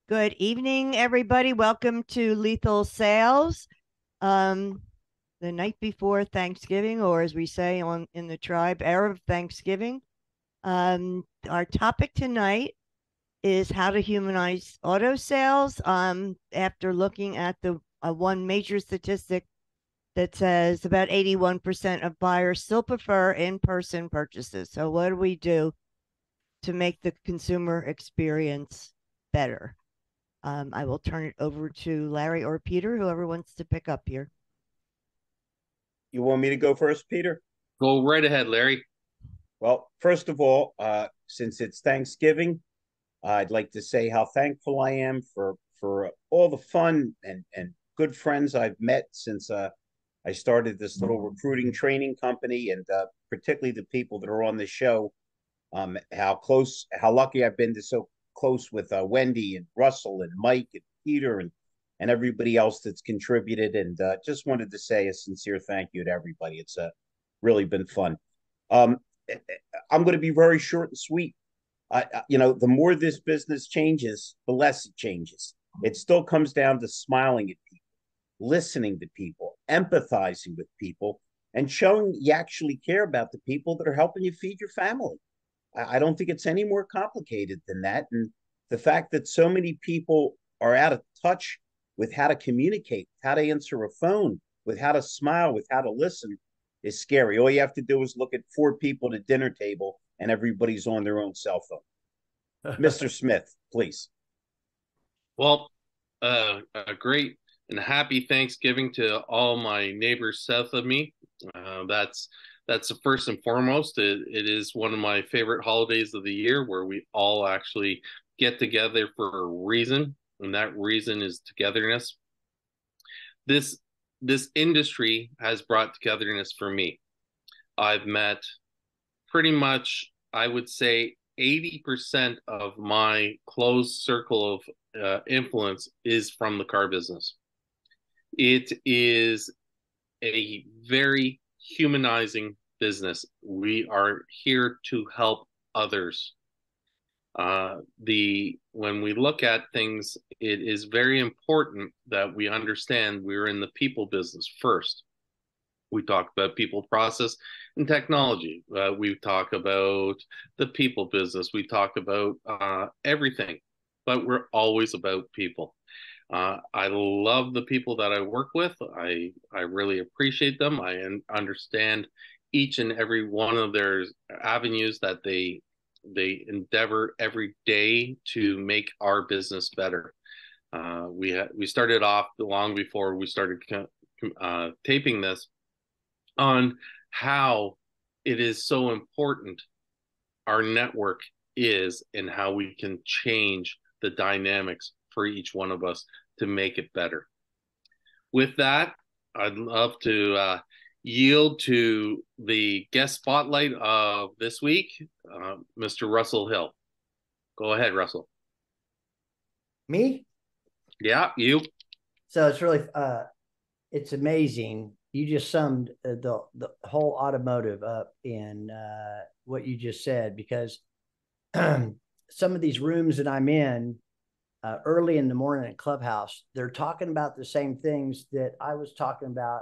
Good evening, everybody. Welcome to Lethal Sales. Um, the night before Thanksgiving, or as we say on in the tribe, Erev Thanksgiving. Our topic tonight is how to humanize auto sales. After looking at the one major statistic that says about 81% of buyers still prefer in-person purchases. So what do we do to make the consumer experience better? I will turn it over to Larry or Peter, whoever wants to pick up here. You want me to go first, Peter? Go right ahead, Larry. Well, first of all, since it's Thanksgiving, I'd like to say how thankful I am for all the fun and good friends I've met since I started this little recruiting training company, and particularly the people that are on the show. How lucky I've been to so close with Wendy and Russell and Mike and Peter and everybody else that's contributed. And just wanted to say a sincere thank you to everybody. It's really been fun. Um, I'm going to be very short and sweet. The more this business changes, the less it changes. It still comes down to smiling at people, listening to people, empathizing with people, and showing you actually care about the people that are helping you feed your family. I don't think it's any more complicated than that. And the fact that so many people are out of touch with how to communicate, how to answer a phone, with how to smile, with how to listen is scary. All you have to do is look at four people at a dinner table and everybody's on their own cell phone. Mr. Smith, please. Well, a great and happy Thanksgiving to all my neighbors south of me. That's the first and foremost. It is one of my favorite holidays of the year where we all actually get together for a reason, and that reason is togetherness. This industry has brought togetherness for me. I've met pretty much, I would say, 80% of my close circle of influence is from the car business. It is a very humanizing business. We are here to help others. When we look at things, it is very important that we understand we're in the people business first. We talk about people, process, and technology. We talk about the people business. We talk about everything, but we're always about people. I love the people that I work with. I really appreciate them. I understand each and every one of their avenues that they endeavor every day to make our business better. We started off long before we started taping this on how it is so important our network is and how we can change the dynamics for each one of us to make it better. With that, I'd love to yield to the guest spotlight of this week, Mr. Russell Hill. Go ahead, Russell. Me? Yeah, you. So it's really, it's amazing. You just summed the whole automotive up in what you just said, because some of these rooms that I'm in early in the morning at Clubhouse, they're talking about the same things that I was talking about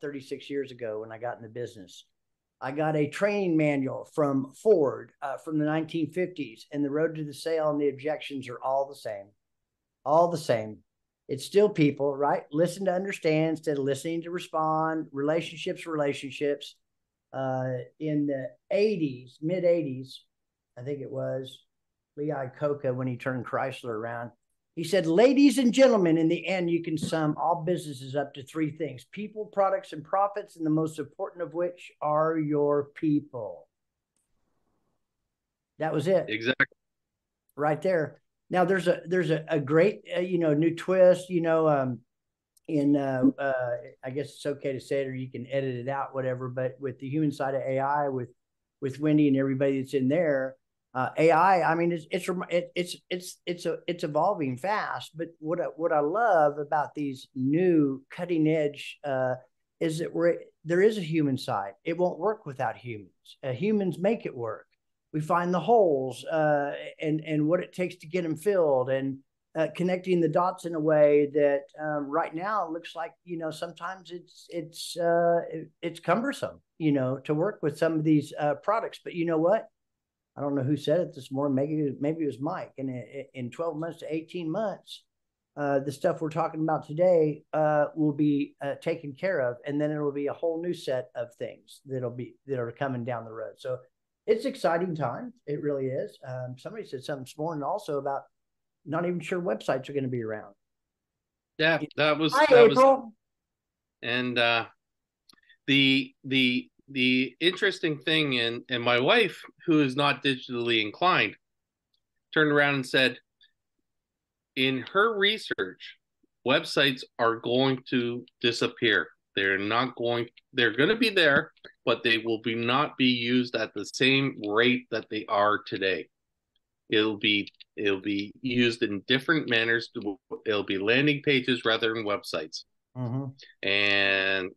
36 years ago when I got in the business. I got a training manual from Ford from the 1950s, and the road to the sale and the objections are all the same. All the same. It's still people, right? Listen to understand instead of listening to respond. Relationships. In the 80s, mid 80s, I think it was, Lee Iacocca, when he turned Chrysler around, he said, ladies and gentlemen, in the end, you can sum all businesses up to three things: people, products, and profits, and the most important of which are your people. That was it. Exactly. Right there. Now there's a great new twist, I guess it's okay to say it, or you can edit it out, whatever. But with the human side of AI, with Wendy and everybody that's in there, AI, I mean, it's evolving fast. But what I love about these new cutting edge is that there is a human side. It won't work without humans. Humans make it work. We find the holes and what it takes to get them filled. And connecting the dots in a way that right now it looks like, sometimes it's cumbersome, to work with some of these products. But you know what? I don't know who said it this morning. Maybe it was Mike. And in 12 months to 18 months, the stuff we're talking about today will be taken care of, and then it'll be a whole new set of things that are coming down the road. So it's exciting time. It really is. Somebody said something this morning also about not even sure websites are going to be around. Yeah, that was. Hi, that April. was, and the interesting thing, and my wife, who is not digitally inclined, turned around and said, in her research, websites are going to disappear. They're going to be there, but they will not be used at the same rate that they are today. It'll be used in different manners. It'll be landing pages rather than websites. Mm-hmm. And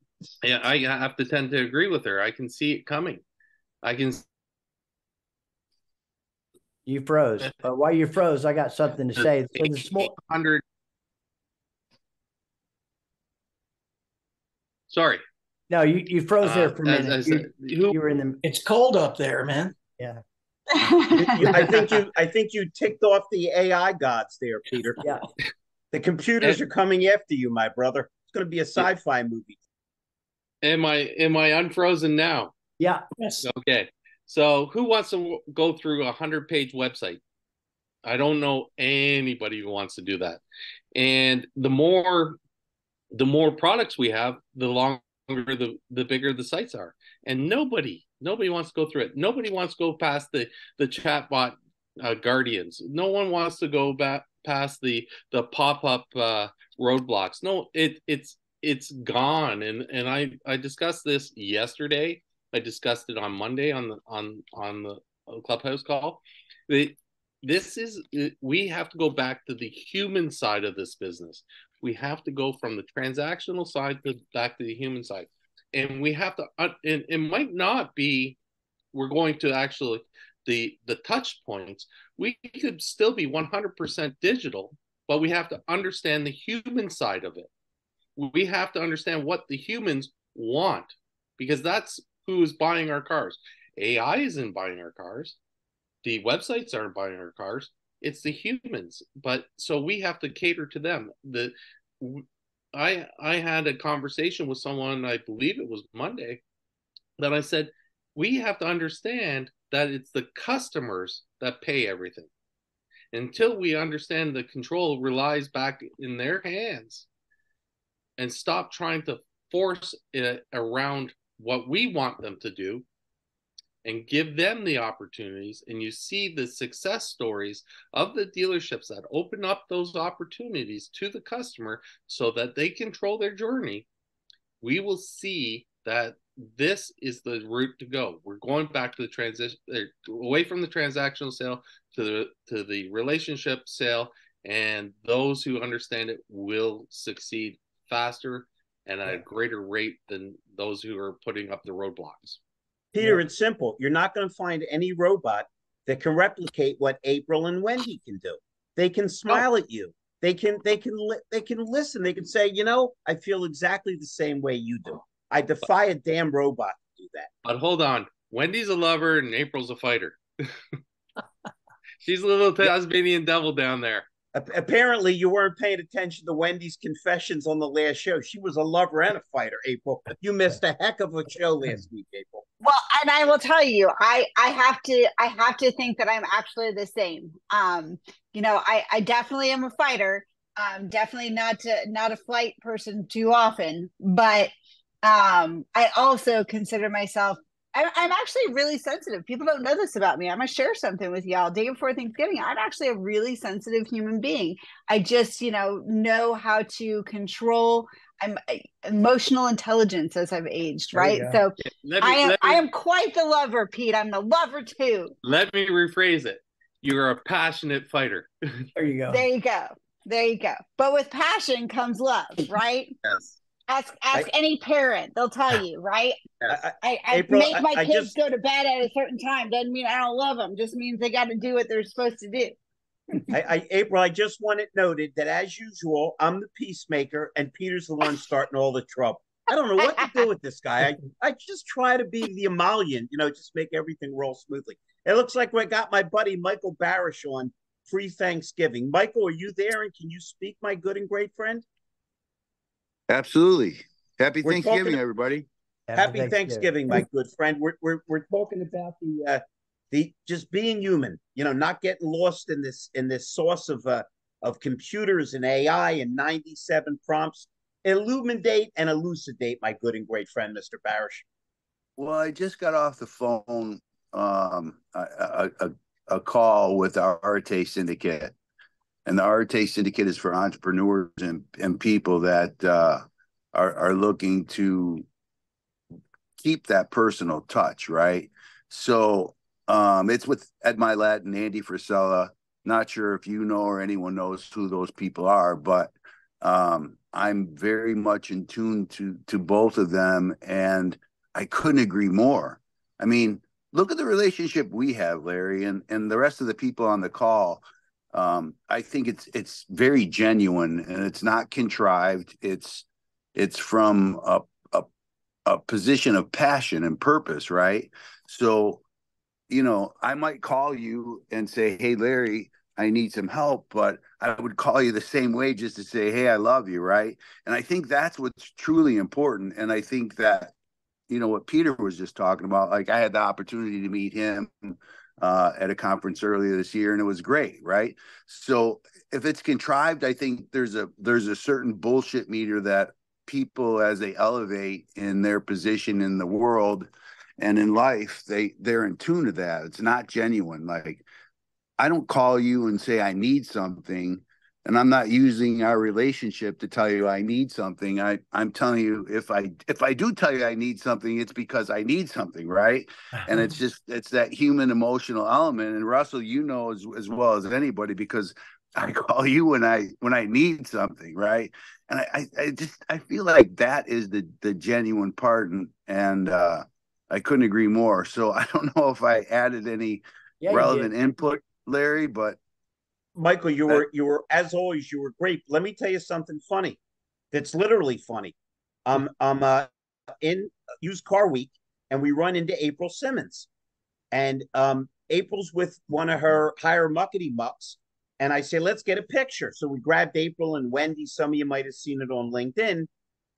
yeah, I have to tend to agree with her. I can see it coming. You froze. While you froze, I got something to say. So the small 800. Sorry. No, you froze there for a minute. You were in the. It's cold up there, man. Yeah. I think you ticked off the AI gods there, Peter. Yeah. The computers are coming after you, my brother. It's going to be a sci-fi movie. Am I unfrozen now? Yeah. Yes. Okay. So who wants to go through a 100-page website? I don't know anybody who wants to do that. And the more products we have, the longer the bigger the sites are. And nobody wants to go through it. Nobody wants to go past the chatbot guardians. No one wants to go past the pop-up roadblocks. No, it's gone. And I discussed this yesterday. I discussed it on Monday on the Clubhouse call. We have to go back to the human side of this business. We have to go from the transactional side back to the human side. And we have to, and it might not be, we're going to actually, the touch points, we could still be 100% digital, but we have to understand the human side of it. We have to understand what the humans want, because that's who is buying our cars. AI isn't buying our cars. The websites aren't buying our cars. It's the humans. But so we have to cater to them. I had a conversation with someone, I believe it was Monday, that I said, we have to understand that it's the customers that pay everything. Until we understand the control relies back in their hands and stop trying to force it around what we want them to do and give them the opportunities. And you see the success stories of the dealerships that open up those opportunities to the customer so that they control their journey. We will see that this is the route to go. We're going back to the transition, away from the transactional sale to the relationship sale, and those who understand it will succeed faster and at a greater rate than those who are putting up the roadblocks. Peter, it's simple. You're not going to find any robot that can replicate what April and Wendy can do. They can smile at you. They can listen. They can say, I feel exactly the same way you do. I defy a damn robot to do that. But hold on. Wendy's a lover and April's a fighter. She's a little Tasmanian devil down there. Apparently, you weren't paying attention to Wendy's confessions on the last show. She was a lover and a fighter, April. You missed a heck of a show last week, April. Well, and I will tell you, I have to think that I'm actually the same. I definitely am a fighter. Definitely not a flight person too often, but I also consider myself. I'm actually really sensitive. People don't know this about me. I'm going to share something with y'all. Day before Thanksgiving, I'm actually a really sensitive human being. I just, know how to control emotional intelligence as I've aged, right? So I am quite the lover, Pete. I'm the lover too. Let me rephrase it. You're a passionate fighter. There you go. There you go. But with passion comes love, right? Yes. Ask any parent, they'll tell you, right? Yes. I April, make my kids go to bed at a certain time. Doesn't mean I don't love them. Just means they got to do what they're supposed to do. April, I just want it noted that as usual, I'm the peacemaker and Peter's the one starting all the trouble. I don't know what to do with this guy. I just try to be the emollient, just make everything roll smoothly. It looks like I got my buddy Michael Barich on pre-Thanksgiving. Michael, are you there and can you speak, my good and great friend? Absolutely. Happy We're Thanksgiving, talking, everybody. Happy Thanksgiving, my good friend. We're talking about the just being human, not getting lost in this source of computers and AI and 97 prompts. Illuminate and elucidate, my good and great friend, Mr. Barich. Well, I just got off the phone, a call with our Arte Syndicate, and the Arte Syndicate is for entrepreneurs and people that are looking to keep that personal touch, right? So it's with Ed Milet and Andy Frisella. Not sure if you know or anyone knows who those people are, but I'm very much in tune to both of them, and I couldn't agree more. I mean, look at the relationship we have, Larry, and the rest of the people on the call. I think it's very genuine and it's not contrived. It's from a position of passion and purpose, right? So, I might call you and say, "Hey, Larry, I need some help," but I would call you the same way just to say, "Hey, I love you," right? And I think that's what's truly important. And I think that, what Peter was just talking about, like I had the opportunity to meet him at a conference earlier this year, and it was great, right? So if it's contrived, I think there's a certain bullshit meter that people, as they elevate in their position in the world and in life, they're in tune to that. It's not genuine. Like, I don't call you and say I need something, and I'm not using our relationship to tell you I need something. I'm telling you, if I do tell you I need something, it's because I need something, right? And it's that human emotional element. And Russell, as well as anybody, because I call you when I need something, right? And I feel like that is the genuine part, and I couldn't agree more. So I don't know if I added any relevant input, Larry, but Michael, you were as always, you were great. Let me tell you something funny. That's literally funny. I'm in used car week, and we run into April Simmons, and April's with one of her higher muckety mucks, and I say, let's get a picture. So we grabbed April and Wendy. Some of you might have seen it on LinkedIn.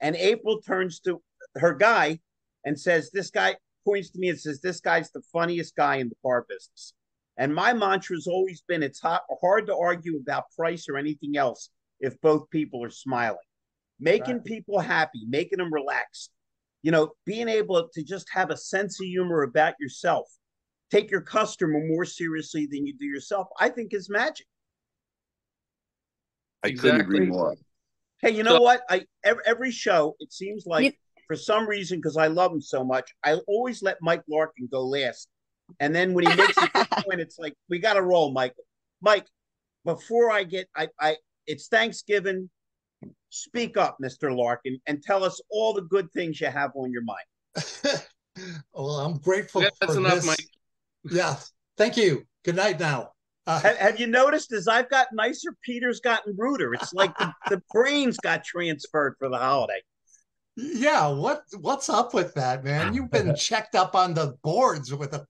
And April turns to her guy and says, this guy points to me and says, this guy's the funniest guy in the car business. And my mantra has always been, it's hard to argue about price or anything else if both people are smiling. Making people happy, making them relaxed, being able to just have a sense of humor about yourself, take your customer more seriously than you do yourself, I think is magic. I couldn't agree more. Hey, you know what? Every show, it seems like, for some reason, because I love him so much, I always let Mike Larkin go last. And then when he makes a good point, it's like, we got to roll, Michael. Mike, before I get, it's Thanksgiving. Speak up, Mr. Larkin, and tell us all the good things you have on your mind. Well, I'm grateful That's for enough, this. Mike. Yeah, thank you. Good night now. Have you noticed as I've gotten nicer, Peter's gotten ruder? It's like the brains got transferred for the holiday. Yeah, what's up with that, man? You've been checked up on the boards with a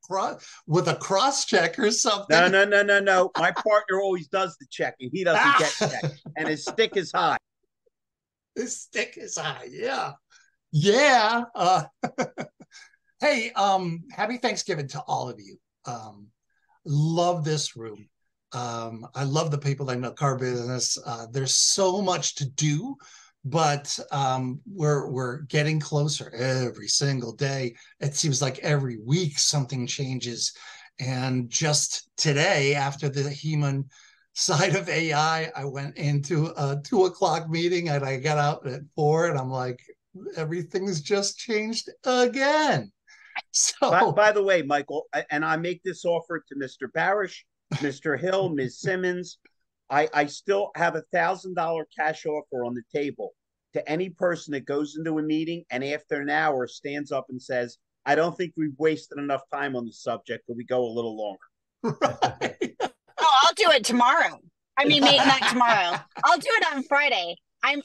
cross check or something. No. My partner always does the checking. He doesn't get checked, and his stick is high. His stick is high. Yeah. Hey, happy Thanksgiving to all of you. Love this room. I love the people that know car business. There's so much to do, but we're getting closer every single day. It seems like every week something changes. And just today, after the human side of AI, I went into a 2:00 meeting and I got out at 4, and I'm like, everything's just changed again. So, by the way, Michael, and I make this offer to Mr. Barich, Mr. Hill, Ms. Simmons, I still have $1,000 cash offer on the table to any person that goes into a meeting and after an hour stands up and says, I don't think we've wasted enough time on the subject, but we go a little longer. Right. Oh, I'll do it tomorrow. I mean, maybe not tomorrow. I'll do it on Friday. I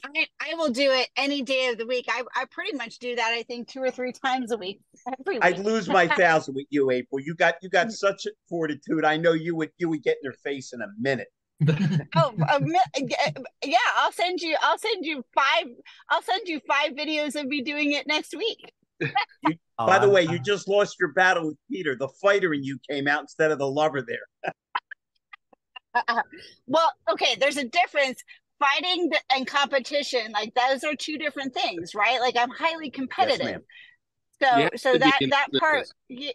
will do it any day of the week. I pretty much do that. I think 2 or 3 times a week, every week. I'd lose my 1,000 with you, April. You got such a fortitude. I know you would get in her face in a minute. Oh, yeah. I'll send you 5 videos of me doing it next week. By the way, you just lost your battle with Peter. The fighter in you came out instead of the lover there. Well, okay, there's a difference. Fighting and competition, like those are 2 different things, right? Like I'm highly competitive. Yes, so that part, yeah.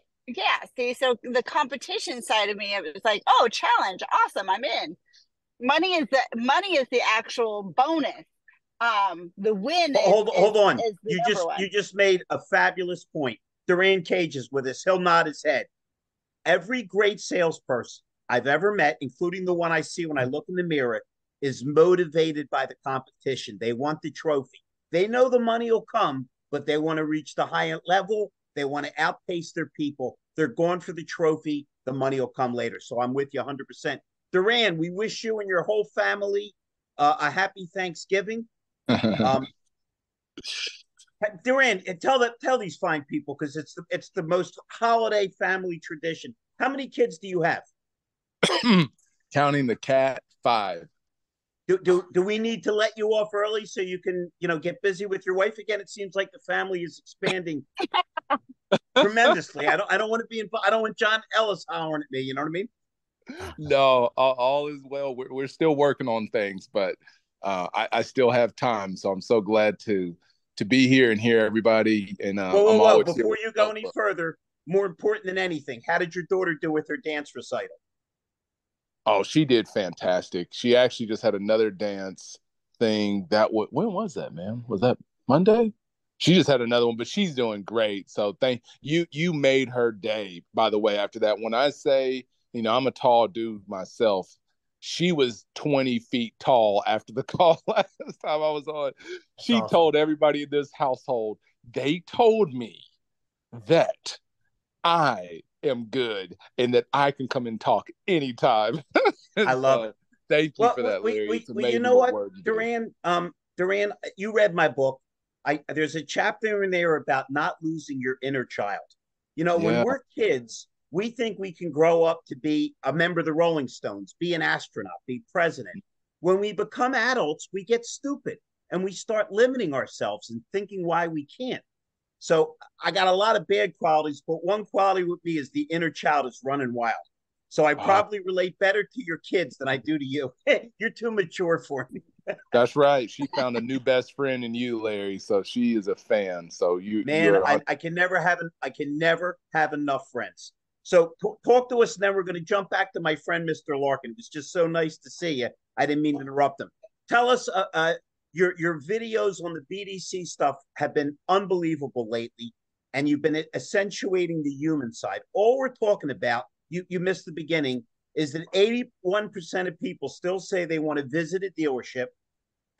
See, so the competition side of me, it was like, oh, challenge, awesome, I'm in. Money is the actual bonus. The win. Hold on. Is you just made a fabulous point. Durran Cage is with us. He'll nod his head. Every great salesperson I've ever met, including the one I see when I look in the mirror, is motivated by the competition. They want the trophy. They know the money will come, but they want to reach the higher level. They want to outpace their people. They're going for the trophy. The money will come later. So I'm with you 100%. Durran, we wish you and your whole family a happy Thanksgiving. Durran, tell these fine people, because it's the most holiday family tradition. How many kids do you have? Counting the cat, 5. Do we need to let you off early so you can, get busy with your wife again? It seems like the family is expanding tremendously. I don't want John Ellis hollering at me. You know what I mean? No, all is well. We're still working on things, but I still have time. So I'm so glad to be here and hear everybody. And whoa. Before you go any further, more important than anything, how did your daughter do with her dance recital? Oh, she did fantastic. She actually just had another dance thing when was that, man? Was that Monday? She just had another one, but she's doing great. So thank you. You made her day, by the way, after that. When I say, I'm a tall dude myself, she was 20 feet tall after the call last time I was on. She told everybody in this household, they told me that I am good and that I can come and talk anytime. I love it. Thank you for that, Larry. You know what, Durran? Durran, you read my book. There's a chapter in there about not losing your inner child. When we're kids, we think we can grow up to be a member of the Rolling Stones, be an astronaut, be president. When we become adults, we get stupid and we start limiting ourselves and thinking why we can't. So I got a lot of bad qualities, but one quality with me is the inner child is running wild. So I probably relate better to your kids than I do to you. You're too mature for me. That's right. She found a new best friend in you, Larry. So she is a fan. So I can never have enough friends. So talk to us, and then we're going to jump back to my friend, Mr. Larkin. It was just so nice to see you. I didn't mean to interrupt him. Tell us, your videos on the BDC stuff have been unbelievable lately, and you've been accentuating the human side. All we're talking about, you missed the beginning, is that 81% of people still say they want to visit a dealership,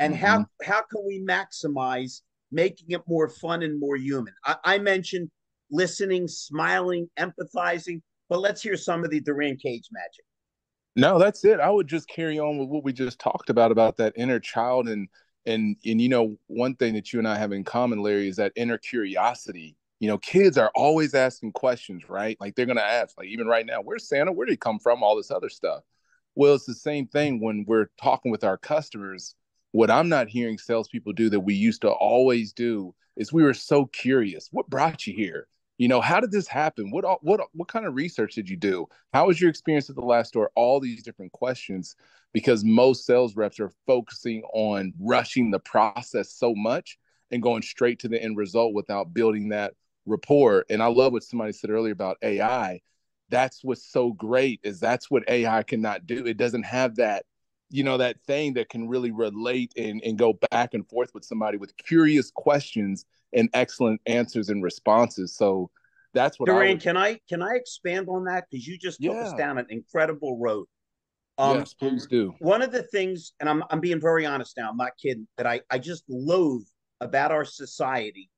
and how can we maximize making it more fun and more human? I mentioned listening, smiling, empathizing, but let's hear some of the Durran Cage magic. No, that's it. I would just carry on with what we just talked about that inner child. And one thing that you and I have in common, Larry, is that inner curiosity. Kids are always asking questions, right? Like they're going to ask, like even right now, where's Santa? Where did he come from? All this other stuff. Well, it's the same thing when we're talking with our customers. What I'm not hearing salespeople do that we used to always do is we were so curious. What brought you here? How did this happen? What kind of research did you do? How was your experience at the last store? All these different questions, because most sales reps are focusing on rushing the process so much and going straight to the end result without building that rapport. And I love what somebody said earlier about AI. That's what's so great, is that's what AI cannot do. It doesn't have that, that thing that can really relate and go back and forth with somebody with curious questions and excellent answers and responses. So that's what Durran, can I expand on that? Because you just took us down an incredible road. Yes, please do. One of the things, and I'm being very honest now, I'm not kidding, that I just loathe about our society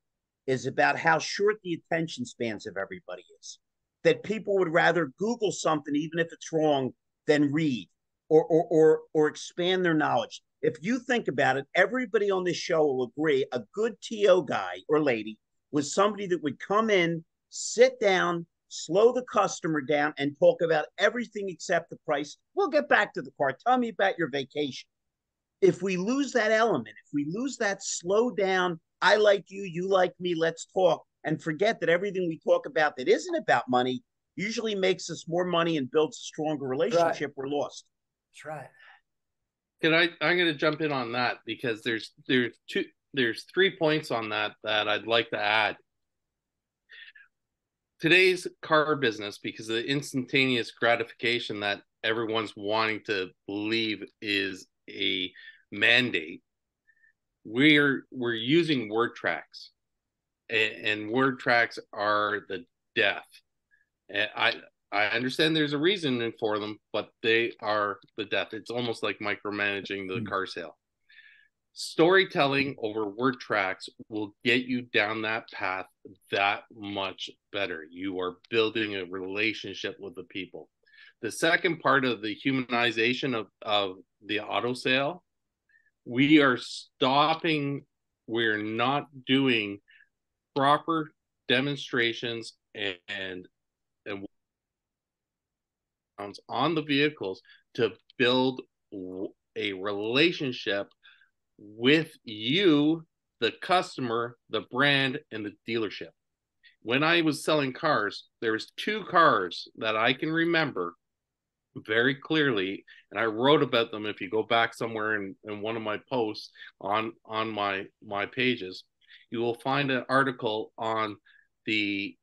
is about how short the attention spans of everybody is. That people would rather Google something, even if it's wrong, than read. or expand their knowledge. If you think about it, everybody on this show will agree a good TO guy or lady was somebody that would come in, sit down, slow the customer down, and talk about everything except the price. We'll get back to the car. Tell me about your vacation. If we lose that element, if we lose that slow down, I like you, you like me, let's talk, and forget that everything we talk about that isn't about money usually makes us more money and builds a stronger relationship, we're lost. That's right. I'm going to jump in on that because there's 3 points on that I'd like to add. Today's car business, because of the instantaneous gratification that everyone's wanting to believe is a mandate, we're using word tracks, and word tracks are the death. And I understand there's a reason for them, but they are the death. It's almost like micromanaging the car sale. Storytelling over word tracks will get you down that path that much better. You are building a relationship with the people. The second part of the humanization of the auto sale, we are stopping, we're not doing proper demonstrations and on the vehicles to build a relationship with you, the customer, the brand, and the dealership. When I was selling cars, there was 2 cars that I can remember very clearly, and I wrote about them. If you go back somewhere in one of my posts on my pages, you will find an article on the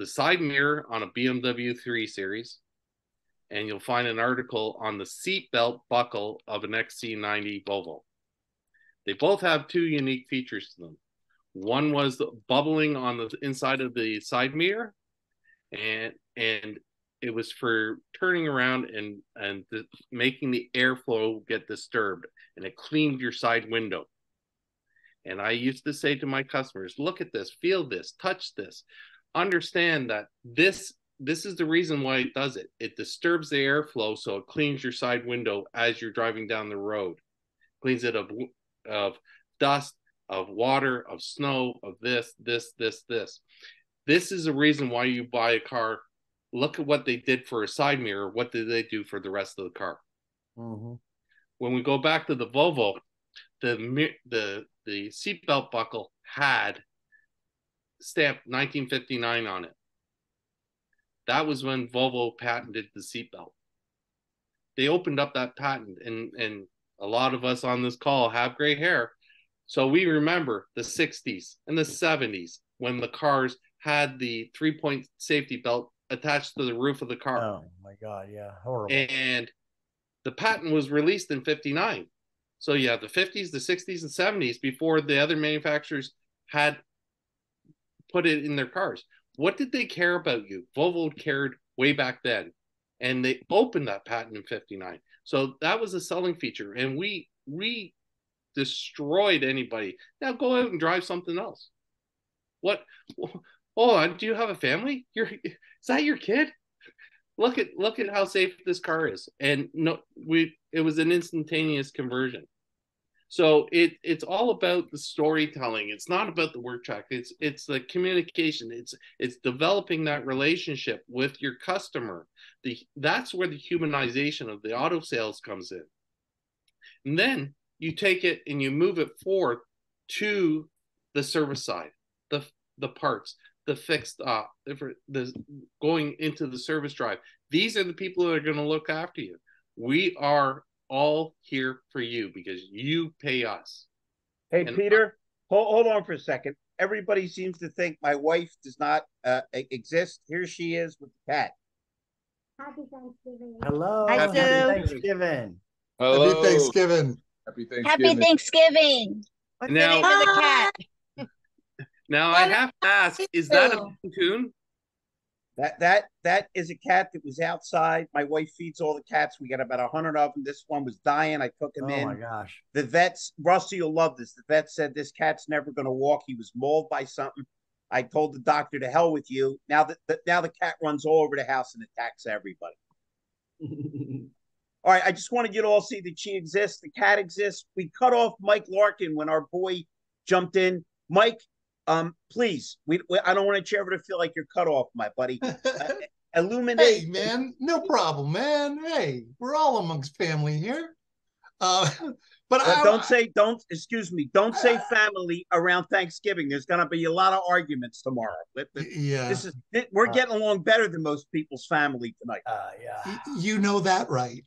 side mirror on a BMW 3 Series, and you'll find an article on the seatbelt buckle of an XC90 Volvo. They both have 2 unique features to them. One was the bubbling on the inside of the side mirror, and it was for turning around and making the airflow get disturbed, and it cleaned your side window. And I used to say to my customers, look at this, feel this, touch this, understand that this is the reason why it does it. It disturbs the airflow, so it cleans your side window as you're driving down the road. Cleans it of dust, of water, of snow, of this. This is a reason why you buy a car. Look at what they did for a side mirror. What did they do for the rest of the car? Mm-hmm. When we go back to the Volvo, the seatbelt buckle had stamped 1959 on it. That was when Volvo patented the seatbelt. They opened up that patent, and a lot of us on this call have gray hair. So we remember the 60s and the 70s when the cars had the 3-point safety belt attached to the roof of the car. Oh my God, yeah, horrible. And the patent was released in 59. So yeah, the 50s, the 60s, and 70s before the other manufacturers had put it in their cars. What did they care about you? Volvo cared way back then, and they opened that patent in 59. So that was a selling feature, and we destroyed anybody. Now go out and drive something else. What? Hold on, do you have a family? Is that your kid? Look at how safe this car is. And no, it was an instantaneous conversion. So it's all about the storytelling. It's not about the word track. It's the communication. It's developing that relationship with your customer. That's where the humanization of the auto sales comes in. And then you take it and you move it forward to the service side, the parts, the fixed the going into the service drive. These are the people that are going to look after you. We are all here for you because you pay us. Hey, and Peter, hold on for a second. Everybody seems to think my wife does not exist. Here she is with the cat. Happy Thanksgiving. Hello. Happy Thanksgiving. Hello. Happy Thanksgiving. Happy Thanksgiving. Happy Thanksgiving. What's the name of the cat? Now I have to ask, is that a coon? That is a cat that was outside. My wife feeds all the cats. We got about 100 of them. This one was dying. I took him in. Oh my gosh. The vets, Rusty, you'll love this. The vet said this cat's never going to walk. He was mauled by something. I told the doctor to hell with you. Now the cat runs all over the house and attacks everybody. All right, I just wanted you to all see that she exists. The cat exists. We cut off Mike Larkin when our boy jumped in. Mike, please, I don't want you ever to feel like you're cut off, my buddy. Illuminate. Hey, man, no problem, man. Hey, we're all amongst family here. Uh, but excuse me, don't say family around Thanksgiving. There's going to be a lot of arguments tomorrow. Yeah, We're getting along better than most people's family tonight. Yeah, you know that, right?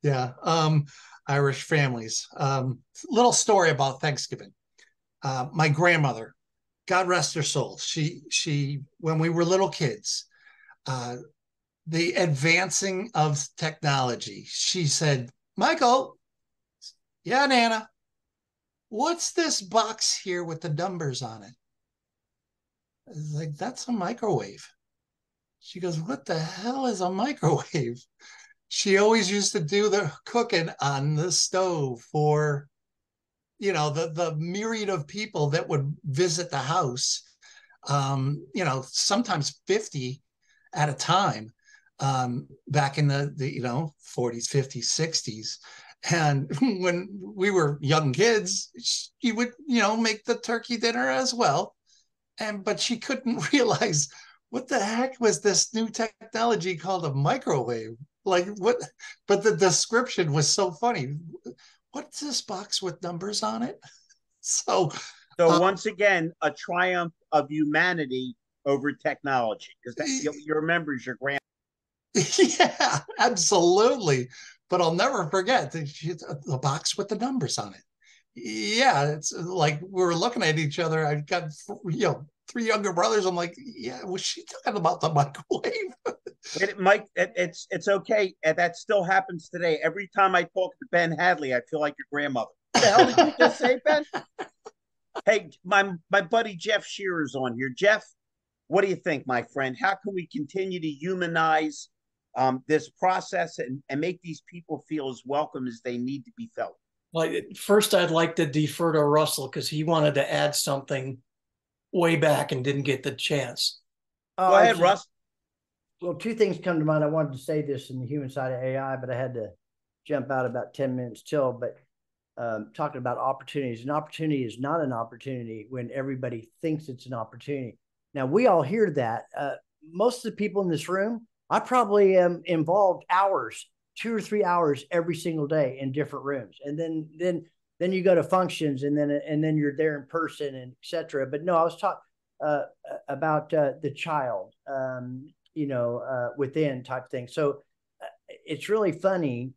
Yeah, Irish families. Little story about Thanksgiving. My grandmother, God rest her soul, she when we were little kids, the advancing of technology, she said, Michael, yeah, Nana, what's this box here with the numbers on it? I was like, that's a microwave. She goes, what the hell is a microwave? She always used to do the cooking on the stove for, the myriad of people that would visit the house, sometimes 50 at a time, back in the 40s, 50s, 60s. And when we were young kids, she would, make the turkey dinner as well. But she couldn't realize what the heck was this new technology called a microwave? Like what? But the description was so funny. What's this box with numbers on it? So once again, a triumph of humanity over technology, because you remember your grand. Yeah, absolutely. But I'll never forget the box with the numbers on it. Yeah, it's like we were looking at each other. I got three younger brothers. I'm like, yeah, was she talking about the microwave? Mike, it's okay. That still happens today. Every time I talk to Ben Hadley, I feel like your grandmother. What the hell did you just say, Ben? Hey, my buddy Jeff Scherer's on here. Jeff, what do you think, my friend? How can we continue to humanize this process and make these people feel as welcome as they need to be felt? Well, first, I'd like to defer to Russell because he wanted to add something way back and didn't get the chance. Go ahead, Russ. Well, two things come to mind. I wanted to say this in the human side of AI, but I had to jump out about 10 minutes till. But talking about opportunities, an opportunity is not an opportunity when everybody thinks it's an opportunity. Now, we all hear that. Most of the people in this room, I probably am involved hours, 2 or 3 hours every single day in different rooms. And then you go to functions and then you're there in person and etc. But no, I was talking about the child, within type thing. So it's really funny.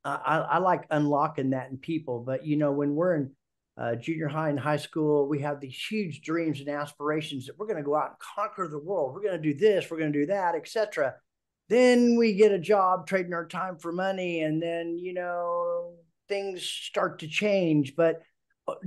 I like unlocking that in people, but when we're in junior high and high school, we have these huge dreams and aspirations that we're going to go out and conquer the world. We're going to do this, we're going to do that, etc. Then we get a job trading our time for money, and then things start to change. But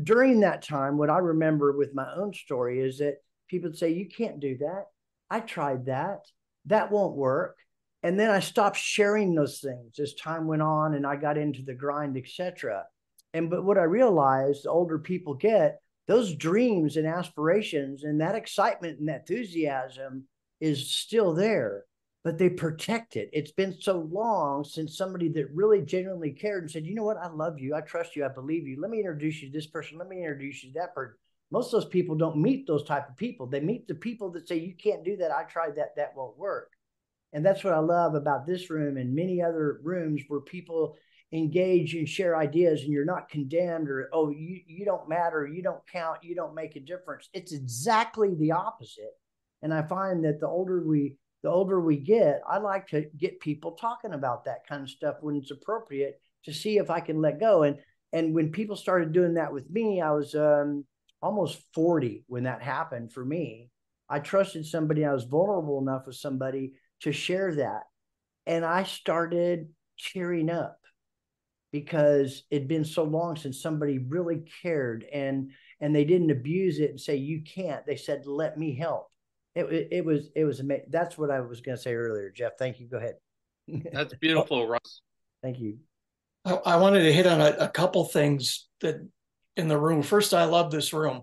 during that time, what I remember with my own story is that people would say, you can't do that. I tried that. That won't work. And then I stopped sharing those things as time went on and I got into the grind, etc. But what I realized, the older people get, those dreams and aspirations and that excitement and that enthusiasm is still there, but they protect it. It's been so long since somebody that really genuinely cared and said, you know what, I love you, I trust you, I believe you. Let me introduce you to this person. Let me introduce you to that person. Most of those people don't meet those type of people. They meet the people that say, you can't do that. I tried that. That won't work. And that's what I love about this room and many other rooms where people engage and share ideas and you're not condemned or, oh, you don't matter, you don't count, you don't make a difference. It's exactly the opposite. And I find that the older we get, I like to get people talking about that kind of stuff when it's appropriate to see if I can let go. And when people started doing that with me, I was almost 40 when that happened for me. I trusted somebody. I was vulnerable enough with somebody to share that. And I started cheering up because it'd been so long since somebody really cared and they didn't abuse it and say, you can't. They said, let me help. It was amazing. That's what I was going to say earlier, Jeff. Thank you. Go ahead. That's beautiful, Russ. Thank you. I wanted to hit on a couple things that in the room. First, I love this room.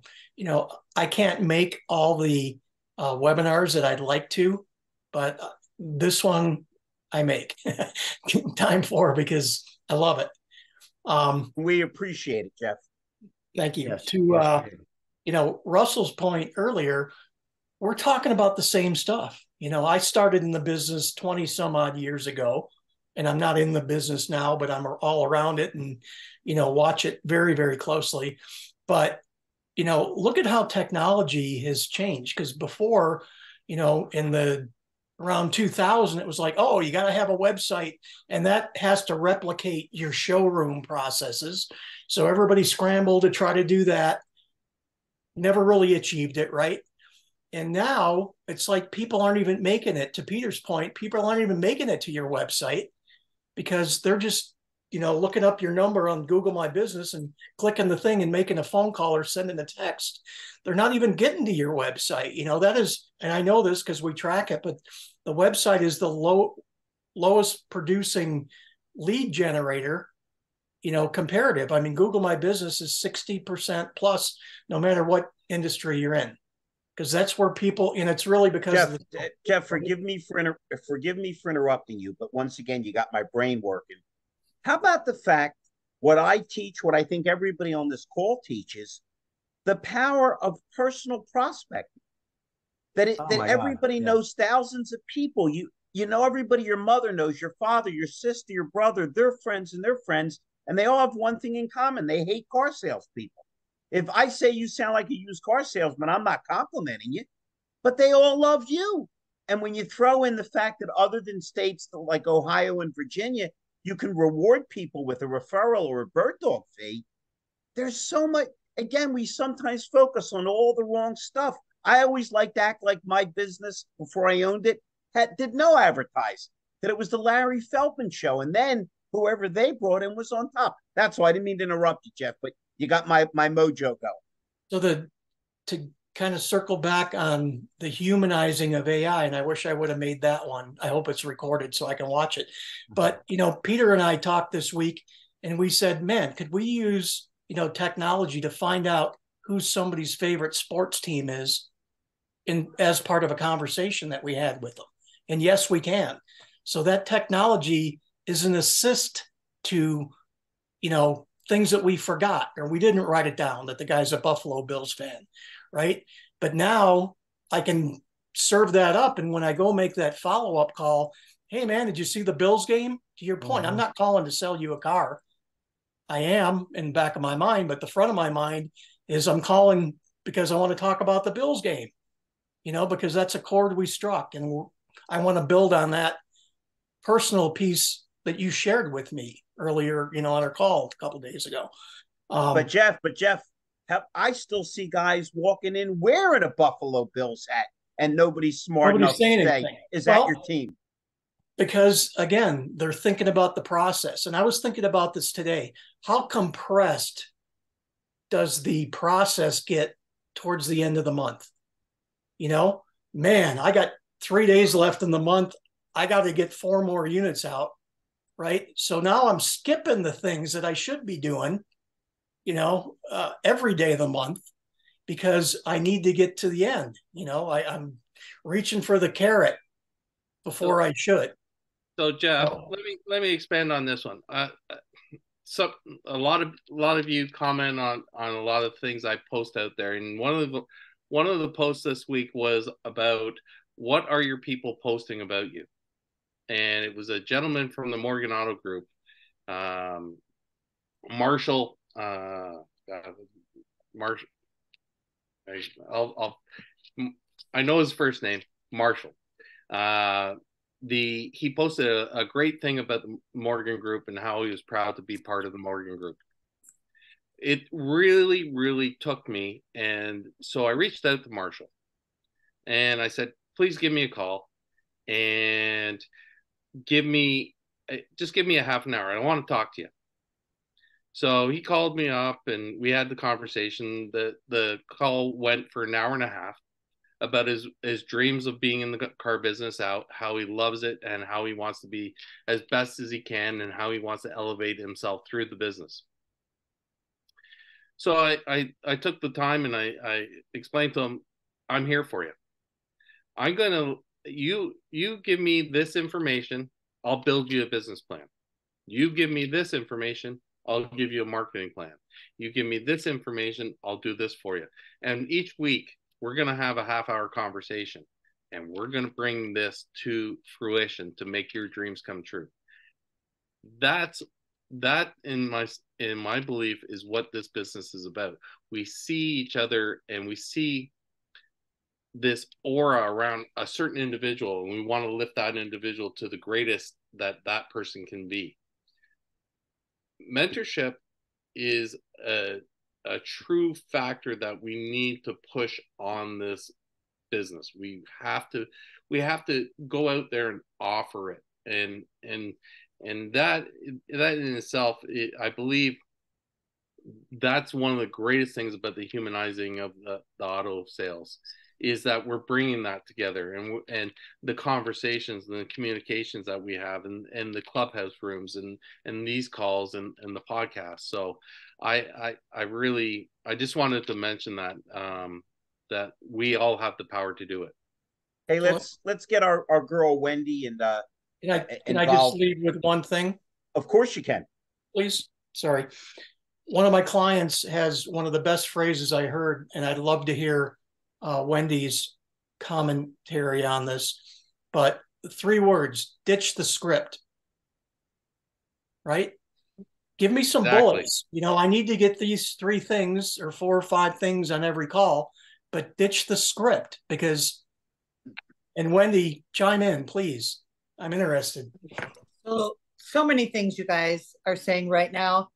I can't make all the webinars that I'd like to, but this one I make time for because I love it. We appreciate it, Jeff. Thank you. Yes. Russell's point earlier, we're talking about the same stuff. I started in the business 20 some odd years ago, and I'm not in the business now, but I'm all around it and, watch it very, very closely. But, look at how technology has changed. Because before, in the around 2000, it was like, oh, you got to have a website, and that has to replicate your showroom processes. So everybody scrambled to try to do that. Never really achieved it, right? And now it's like people aren't even making it. To Peter's point, people aren't even making it to your website because they're just, looking up your number on Google My Business and clicking the thing and making a phone call or sending a text. They're not even getting to your website. That is, and I know this because we track it, but the website is the lowest producing lead generator, comparative. I mean, Google My Business is 60% plus, no matter what industry you're in. Because that's where people, and it's really because Jeff, forgive me for interrupting you, but once again, you got my brain working. How about the fact what I teach, what I think everybody on this call teaches, the power of personal prospecting. That everybody knows thousands of people. You know everybody. Your mother knows your father, your sister, your brother, their friends and their friends, and they all have one thing in common: they hate car salespeople. If I say you sound like a used car salesman, I'm not complimenting you, but they all love you. And when you throw in the fact that other than states like Ohio and Virginia, you can reward people with a referral or a bird dog fee, there's so much. Again, we sometimes focus on all the wrong stuff. I always liked to act like my business before I owned it did no advertising, that it was the Larry Feldman show. And then whoever they brought in was on top. That's why I didn't mean to interrupt you, Jeff, but you got my mojo going. So to kind of circle back on the humanizing of AI, and I wish I would have made that one. I hope it's recorded so I can watch it. But, Peter and I talked this week and we said, man, could we use, technology to find out who somebody's favorite sports team is as part of a conversation that we had with them? And yes, we can. So that technology is an assist to, things that we forgot or we didn't write it down, that the guy's a Buffalo Bills fan, right? But now I can serve that up. And when I go make that follow-up call, hey, man, did you see the Bills game? To your point, I'm not calling to sell you a car. I am in the back of my mind, but the front of my mind is I'm calling because I want to talk about the Bills game, because that's a chord we struck. And I want to build on that personal piece that you shared with me earlier, on our call a couple of days ago. But Jeff, I still see guys walking in wearing a Buffalo Bills hat, and nobody's smart enough to say, "Is that your team?" Because again, they're thinking about the process. And I was thinking about this today. How compressed does the process get towards the end of the month? Man, I got 3 days left in the month. I got to get 4 more units out. Right. So now I'm skipping the things that I should be doing, every day of the month because I need to get to the end. I'm reaching for the carrot before I should. So Jeff, let me expand on this one. So a lot of you comment on a lot of things I post out there, and one of the posts this week was about what are your people posting about you. And it was a gentleman from the Morgan Auto Group, Marshall. Marshall. I know his first name, Marshall. He posted a great thing about the Morgan Group and how he was proud to be part of the Morgan Group. It really, really took me, and so I reached out to Marshall, and I said, "Please give me a call, and give me a half an hour. I want to talk to you." So he called me up and we had the conversation. The call went for an hour and a half about his dreams of being in the car business, how he loves it and how he wants to be as best as he can and how he wants to elevate himself through the business. So I took the time and I explained to him, I'm here for you. I'm going to, you give me this information I'll build you a business plan. You give me this information, I'll give you a marketing plan. You give me this information, I'll do this for you. And each week, we're going to have a half-hour conversation, and we're going to bring this to fruition to make your dreams come true. That in my belief is what this business is about. We see each other and we see this aura around a certain individual, and we want to lift that individual to the greatest that person can be. Mentorship is a true factor that we need to push on this business. We have to go out there and offer it, and that in itself, I believe that's one of the greatest things about the humanizing of the auto sales, is that we're bringing that together, and the conversations and the communications that we have, and the clubhouse rooms and these calls and the podcast. So I just wanted to mention that that we all have the power to do it. Hey, let's get our girl Wendy and can I just lead with one thing? Of course you can. Please. Sorry. One of my clients has one of the best phrases I heard, and I'd love to hear Wendy's commentary on this, but 3 words: ditch the script. Right? Give me some bullets. You know, I need to get these 3 things or 4 or 5 things on every call, but ditch the script, because, and Wendy, chime in, please. I'm interested. So many things you guys are saying right now.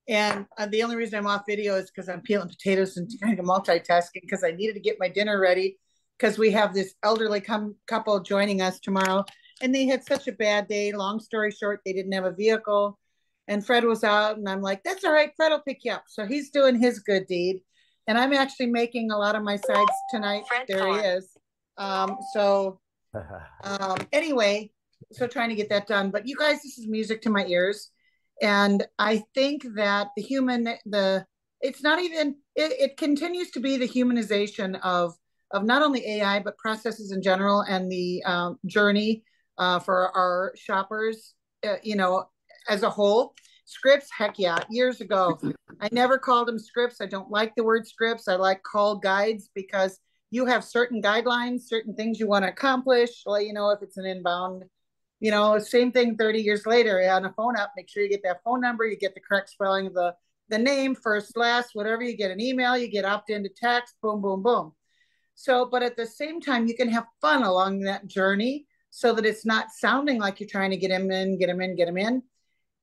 And the only reason I'm off video is because I'm peeling potatoes and kind of multitasking, because I needed to get my dinner ready, because we have this elderly couple joining us tomorrow, and they had such a bad day. Long story short, they didn't have a vehicle, and Fred was out, and I'm like, that's all right, Fred will pick you up. So he's doing his good deed, and I'm actually making a lot of my sides tonight. There he is. Anyway, so trying to get that done. But you guys, this is music to my ears. And I think that it's not even, it continues to be the humanization of not only AI, but processes in general, and the journey for our shoppers, as a whole. Scripts, heck yeah, years ago. I never called them scripts. I don't like the word scripts. I like call guides, because you have certain guidelines, certain things you want to accomplish. Well, if it's an inbound, same thing 30 years later on a phone app. Make sure you get that phone number, you get the correct spelling of the name, first, last, whatever. You get an email, you get opt into text, boom, boom, boom. So, but at the same time, you can have fun along that journey, so that it's not sounding like you're trying to get them in.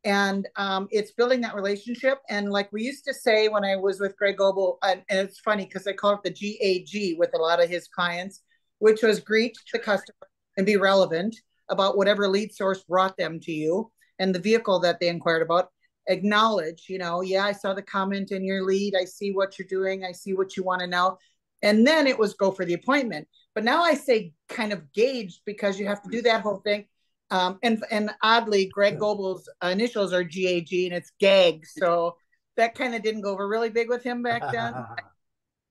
And it's building that relationship. And like we used to say when I was with Greg Goebel, and it's funny because I call it the GAG with a lot of his clients, which was greet the customer and be relevant about whatever lead source brought them to you and the vehicle that they inquired about. Acknowledge, yeah, I saw the comment in your lead. I see what you're doing. I see what you want to know. And then it was go for the appointment. But now I say kind of gauge, because you have to do that whole thing. And oddly, Greg Goebel's initials are GAG, and it's GAG. So that kind of didn't go over really big with him back then.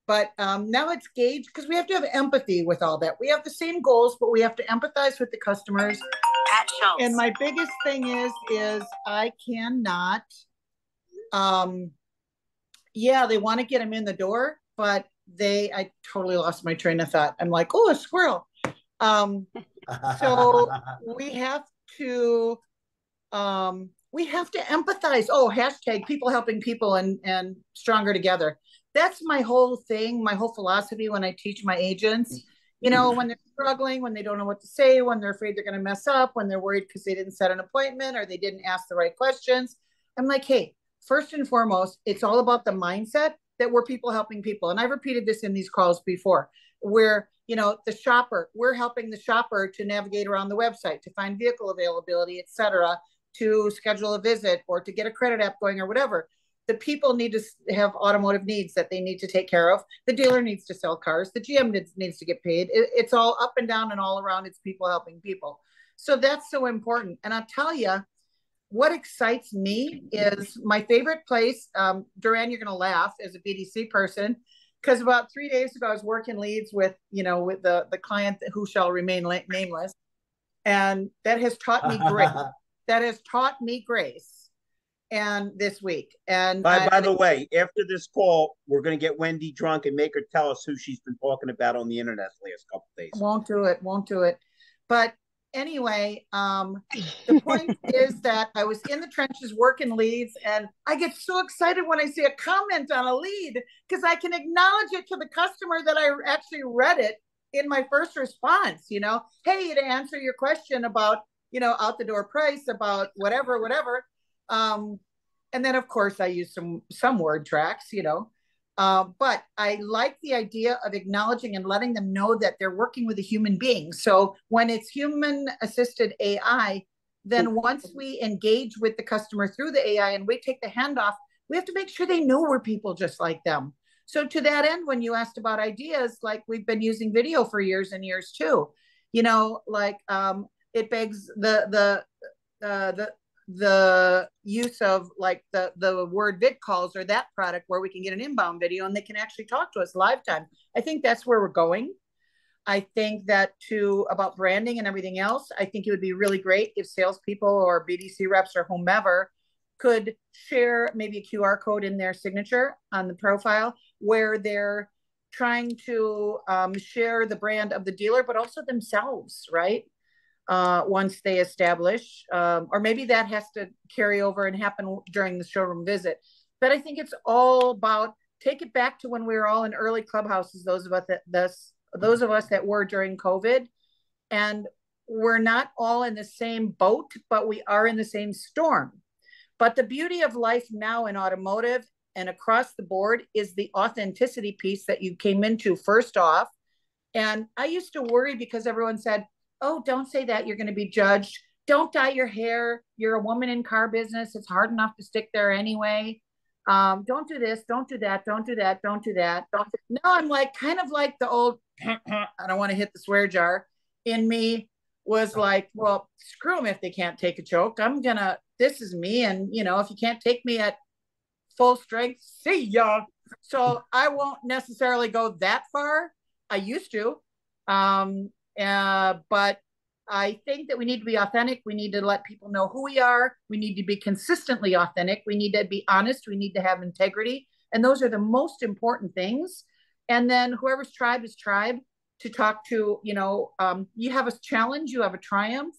But now it's gauge, because we have to have empathy with all that. We have the same goals, but we have to empathize with the customers. And my biggest thing is I cannot, they want to get them in the door, but I totally lost my train of thought. I'm like, oh, a squirrel. So we have to empathize. Oh, hashtag people helping people and stronger together. That's my whole thing, my whole philosophy when I teach my agents. When they're struggling, when they don't know what to say, when they're afraid they're going to mess up, when they're worried because they didn't set an appointment or they didn't ask the right questions. I'm like, hey, first and foremost, it's all about the mindset that we're people helping people. And I've repeated this in these calls before, where the shopper, we're helping the shopper to navigate around the website, to find vehicle availability, etc., to schedule a visit or to get a credit app going or whatever. The people need to have automotive needs that they need to take care of. The dealer needs to sell cars. The GM needs to get paid. It's all up and down and all around. It's people helping people. So that's so important. And I'll tell you, what excites me is my favorite place. Durran, you're going to laugh as a BDC person, because about 3 days ago, I was working leads with the client who shall remain nameless. And that has taught me grace. That has taught me grace. And this week. And by the way, after this call, we're going to get Wendy drunk and make her tell us who she's been talking about on the internet the last couple of days. Won't do it. But anyway, the point is that I was in the trenches working leads, and I get so excited when I see a comment on a lead because I can acknowledge it to the customer that I actually read it in my first response. Hey, to answer your question about out the door price, about whatever. And then of course I use some word tracks, but I like the idea of acknowledging and letting them know that they're working with a human being. So when it's human assisted AI, then once we engage with the customer through the AI and we take the handoff, we have to make sure they know we're people just like them. So to that end, when you asked about ideas, like we've been using video for years and years too, it begs the use of like the word vid calls or that product where we can get an inbound video and they can actually talk to us live time. I think that's where we're going. I think that about branding and everything else, I think it would be really great if salespeople or BDC reps or whomever could share maybe a QR code in their signature on the profile where they're trying to share the brand of the dealer, but also themselves, right? Once they establish, or maybe that has to carry over and happen during the showroom visit. But I think it's all about take it back to when we were all in early clubhouses, those of us that were during COVID, and we're not all in the same boat, but we are in the same storm. But the beauty of life now in automotive and across the board is the authenticity piece that you came into first off. And I used to worry because everyone said, oh, don't say that, you're going to be judged. Don't dye your hair. You're a woman in car business. It's hard enough to stick there anyway. Don't do this. Don't do that. Don't do that. Don't do that. Now I'm like, kind of like the old, I don't want to hit the swear jar in me was like, well, screw them if they can't take a joke. This is me. And, if you can't take me at full strength, see ya. So I won't necessarily go that far. I used to. But I think that we need to be authentic. We need to let people know who we are. We need to be consistently authentic. We need to be honest. We need to have integrity. And those are the most important things. And then whoever's tribe is tribe to talk to, you have a challenge, you have a triumph.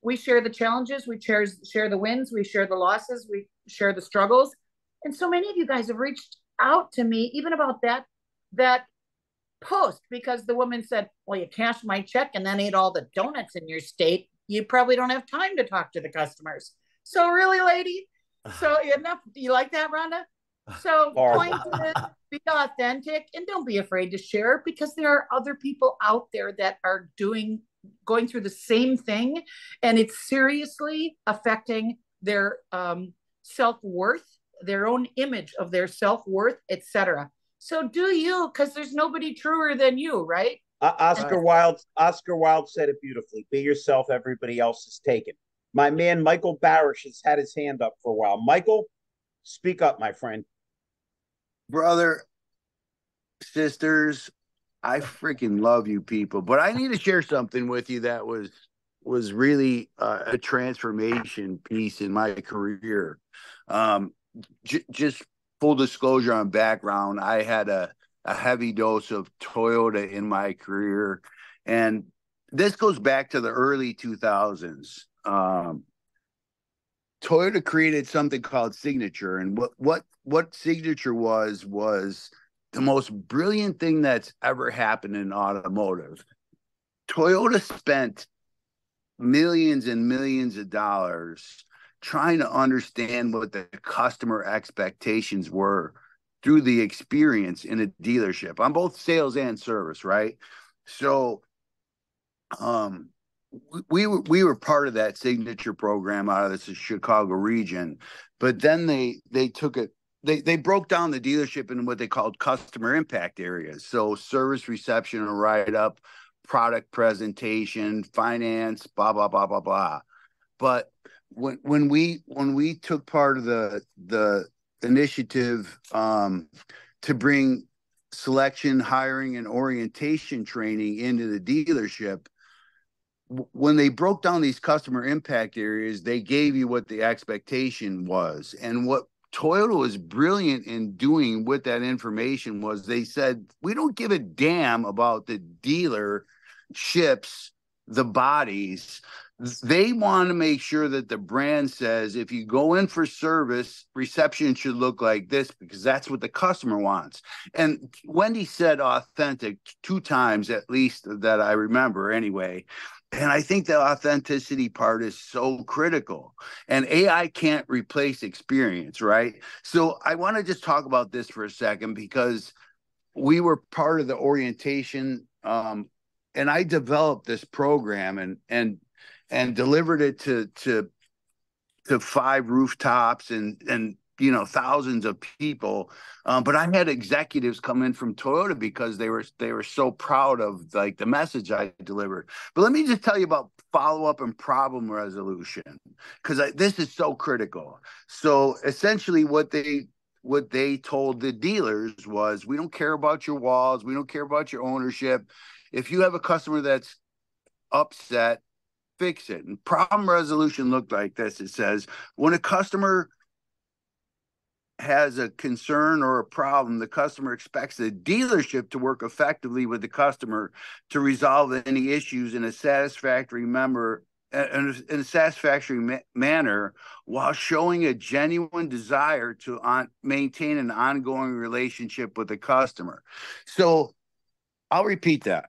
We share the challenges, we share the wins, we share the losses, we share the struggles. And so many of you guys have reached out to me even about that post, because the woman said, well, you cashed my check and then ate all the donuts in your state. You probably don't have time to talk to the customers. So really, lady? So enough. Do you like that, Rhonda? So point is, be authentic and don't be afraid to share, because there are other people out there that are going through the same thing, and it's seriously affecting their self-worth, their own image of their self-worth, etc. So do you, because there's nobody truer than you, right? Oscar Wilde said it beautifully. Be yourself, everybody else is taken. My man Michael Barich has had his hand up for a while. Michael, speak up, my friend. Brother, sisters, I freaking love you people, but I need to share something with you that was really a transformation piece in my career. Just full disclosure on background, I had a heavy dose of Toyota in my career, and this goes back to the early 2000s. Toyota created something called Signature, and what Signature was the most brilliant thing that's ever happened in automotive. Toyota spent millions and millions of dollars trying to understand what the customer expectations were through the experience in a dealership on both sales and service, right? So we were part of that Signature program out of the Chicago region, but then they took it. They broke down the dealership in what they called customer impact areas. So service, reception, and write-up, product presentation, finance, blah, blah, blah, blah, blah. But when we took part of the initiative to bring selection, hiring, and orientation training into the dealership, when they broke down these customer impact areas, they gave you what the expectation was. And what Toyota was brilliant in doing with that information was they said, we don't give a damn about the dealer ships the bodies. They want to make sure that the brand says, if you go in for service, reception should look like this, because that's what the customer wants. And Wendy said authentic 2 times, at least, that I remember anyway. And I think the authenticity part is so critical. And AI can't replace experience, right? So I want to just talk about this for a second, because we were part of the orientation, and I developed this program and delivered it to 5 rooftops and thousands of people. But I had executives come in from Toyota because they were so proud of like the message I delivered. But let me just tell you about follow-up and problem resolution, because this is so critical. So essentially what they told the dealers was, we don't care about your walls, we don't care about your ownership. If you have a customer that's upset, fix it. And problem resolution looked like this. It says, when a customer has a concern or a problem, the customer expects the dealership to work effectively with the customer to resolve any issues in a satisfactory manner, while showing a genuine desire to maintain an ongoing relationship with the customer. So I'll repeat that.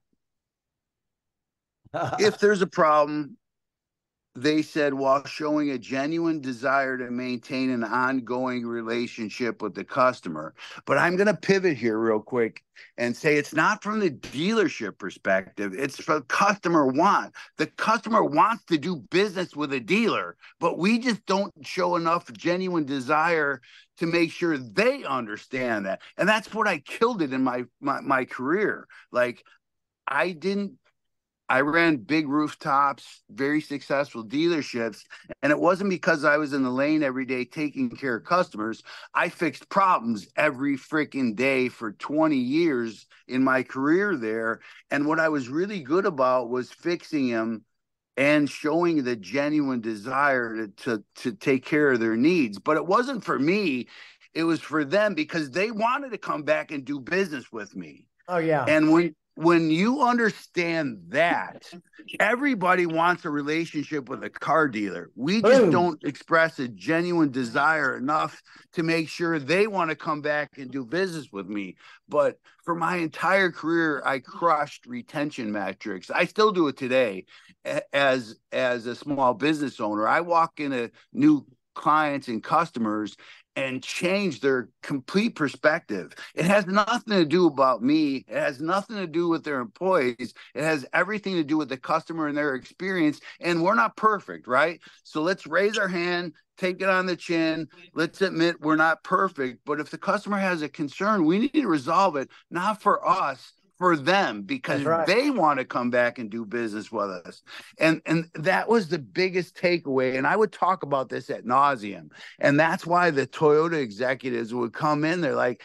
If there's a problem, they said, while showing a genuine desire to maintain an ongoing relationship with the customer. But I'm going to pivot here real quick and say it's not from the dealership perspective. It's from customer want. The customer wants to do business with a dealer, but we just don't show enough genuine desire to make sure they understand that. And that's what I killed it in my career. Like, I ran big rooftops, very successful dealerships, and it wasn't because I was in the lane every day taking care of customers. I fixed problems every freaking day for 20 years in my career there. And what I was really good about was fixing them and showing the genuine desire to take care of their needs. But it wasn't for me. It was for them, because they wanted to come back and do business with me. Oh, yeah. And when you understand that, everybody wants a relationship with a car dealer. We just don't express a genuine desire enough to make sure they want to come back and do business with me. But for my entire career, I crushed retention metrics. I still do it today as a small business owner. I walk into new clients and customers and change their complete perspective. It has nothing to do about me. It has nothing to do with their employees. It has everything to do with the customer and their experience. And we're not perfect, right? So let's raise our hand, take it on the chin. Let's admit we're not perfect. But if the customer has a concern, we need to resolve it, not for us, for them, because they want to come back and do business with us. And that was the biggest takeaway. And I would talk about this ad nauseum. And that's why the Toyota executives would come in. They're like,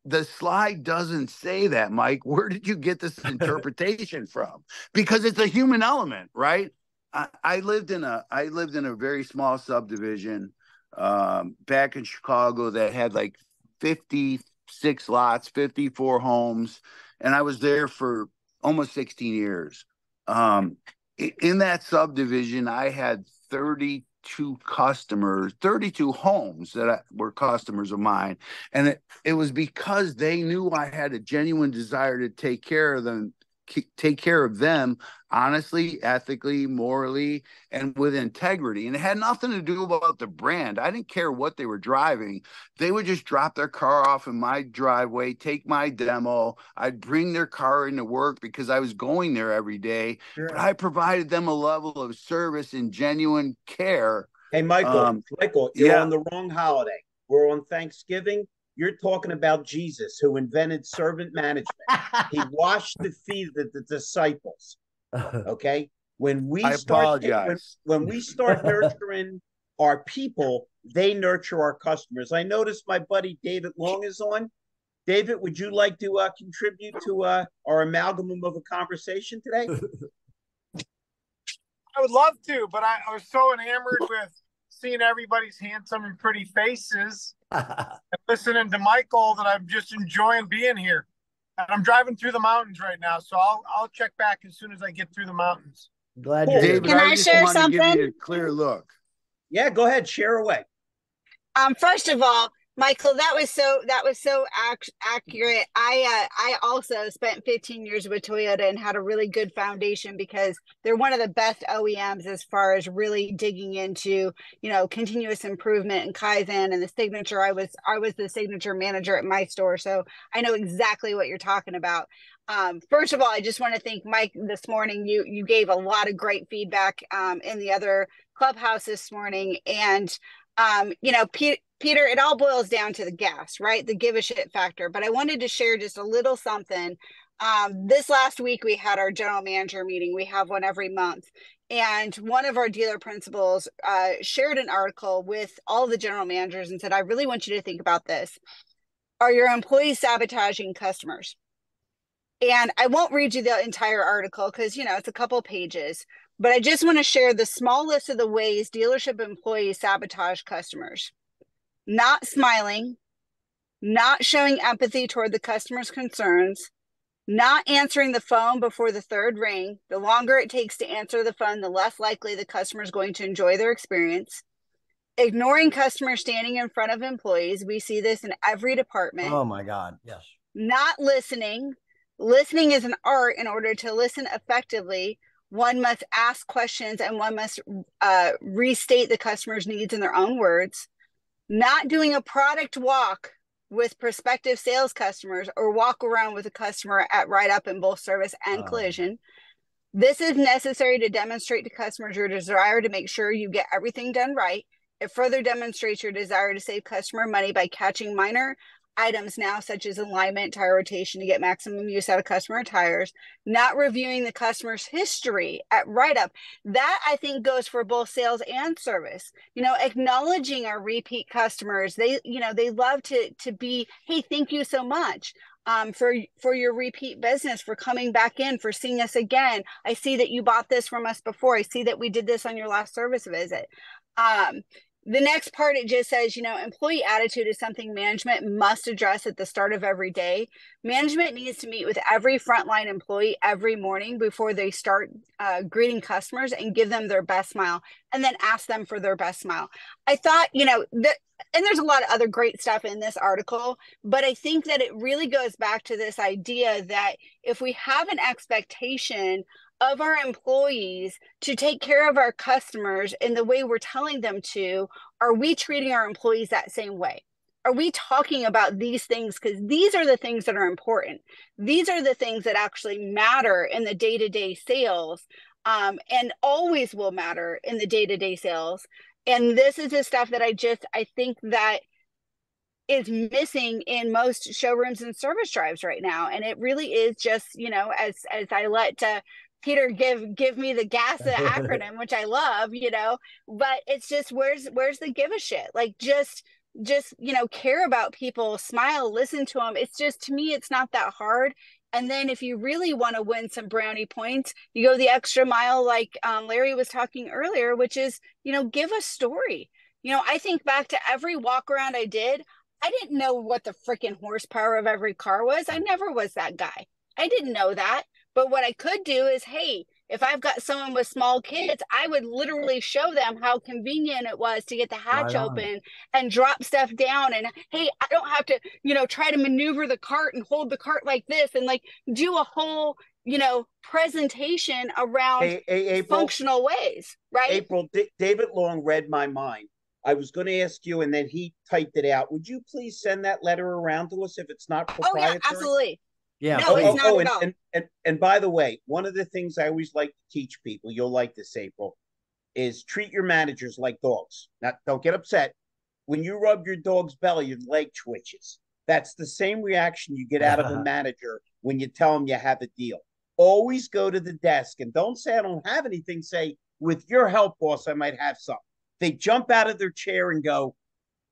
the slide doesn't say that, Mike. Where did you get this interpretation from? Because it's a human element, right? I lived in a very small subdivision back in Chicago that had like 56 lots, 54 homes. And I was there for almost 16 years. In that subdivision, I had 32 customers, 32 homes that were customers of mine. And it was because they knew I had a genuine desire to take care of them honestly, ethically, morally, and with integrity. And it had nothing to do about the brand. I didn't care what they were driving. They would just drop their car off in my driveway, take my demo. I'd bring their car into work because I was going there every day. Sure. But I provided them a level of service and genuine care. Hey, Michael, you're on the wrong holiday. We're on Thanksgiving. You're talking about Jesus, who invented servant management. He washed the feet of the disciples. Okay, when we start nurturing our people, they nurture our customers. I noticed my buddy David Long is on. David, would you like to contribute to our amalgam of a conversation today? I would love to, but I was so enamored with seeing everybody's handsome and pretty faces and listening to Michael that I'm just enjoying being here. And I'm driving through the mountains right now, so I'll check back as soon as I get through the mountains. Glad Cool. you're here. David, Can I just share want to give something? you a clear look. Yeah, go ahead, share away. First of all, Michael, that was so accurate. I also spent 15 years with Toyota and had a really good foundation because they're one of the best OEMs as far as really digging into, continuous improvement and Kaizen and the signature. I was the signature manager at my store, so I know exactly what you're talking about. First of all, I just want to thank Mike this morning. You gave a lot of great feedback in the other clubhouse this morning, and Peter, it all boils down to the gas, right? The give a shit factor. But I wanted to share just a little something. This last week, we had our general manager meeting. We have one every month. And one of our dealer principals shared an article with all the general managers and said, I really want you to think about this. Are your employees sabotaging customers? And I won't read you the entire article because, it's a couple pages. But I just want to share the small list of the ways dealership employees sabotage customers. Not smiling, not showing empathy toward the customer's concerns, not answering the phone before the third ring. The longer it takes to answer the phone, the less likely the customer is going to enjoy their experience. Ignoring customers standing in front of employees. We see this in every department. Oh my God, yes. Not listening. Listening is an art. In order to listen effectively, one must ask questions and one must restate the customer's needs in their own words. Not doing a product walk with prospective sales customers or walk around with a customer at write-up in both service and collision. This is necessary to demonstrate to customers your desire to make sure you get everything done right. It further demonstrates your desire to save customer money by catching minor items now, such as alignment, tire rotation, to get maximum use out of customer tires. Not reviewing the customer's history at write-up. That, I think, goes for both sales and service. Acknowledging our repeat customers. They love to be, hey, thank you so much for your repeat business, for coming back in, for seeing us again. I see that you bought this from us before. I see that we did this on your last service visit. The next part, it just says, employee attitude is something management must address at the start of every day. Management needs to meet with every frontline employee every morning before they start greeting customers and give them their best smile, and then ask them for their best smile. I thought, and there's a lot of other great stuff in this article, but I think that it really goes back to this idea that if we have an expectation of our employees to take care of our customers in the way we're telling them to, are we treating our employees that same way? Are we talking about these things? Because these are the things that are important. These are the things that actually matter in the day-to-day sales, and always will matter in the day-to-day sales. And this is the stuff that I think that is missing in most showrooms and service drives right now. And it really is just, as I let Peter give me the GAS acronym, which I love, but it's just, where's the give a shit? Like, just care about people, smile, listen to them. It's just, to me, it's not that hard. And then if you really want to win some brownie points, you go the extra mile, like Larry was talking earlier, which is, give a story. I think back to every walk around I did. I didn't know what the freaking horsepower of every car was. I never was that guy. I didn't know that. But what I could do is, hey, if I've got someone with small kids, I would literally show them how convenient it was to get the hatch open and drop stuff down. And hey, I don't have to, try to maneuver the cart and hold the cart like this and like do a whole, presentation around April, functional ways, right? April, David Long read my mind. I was going to ask you, and then he typed it out. Would you please send that letter around to us if it's not proprietary? Oh, yeah, absolutely. Yeah. No, it's not at all. And by the way, one of the things I always like to teach people, you'll like this, April, is treat your managers like dogs. Now, don't get upset. When you rub your dog's belly, your leg twitches. That's the same reaction you get out of a manager when you tell them you have a deal. Always go to the desk and don't say, I don't have anything. Say, with your help, boss, I might have something. They jump out of their chair and go,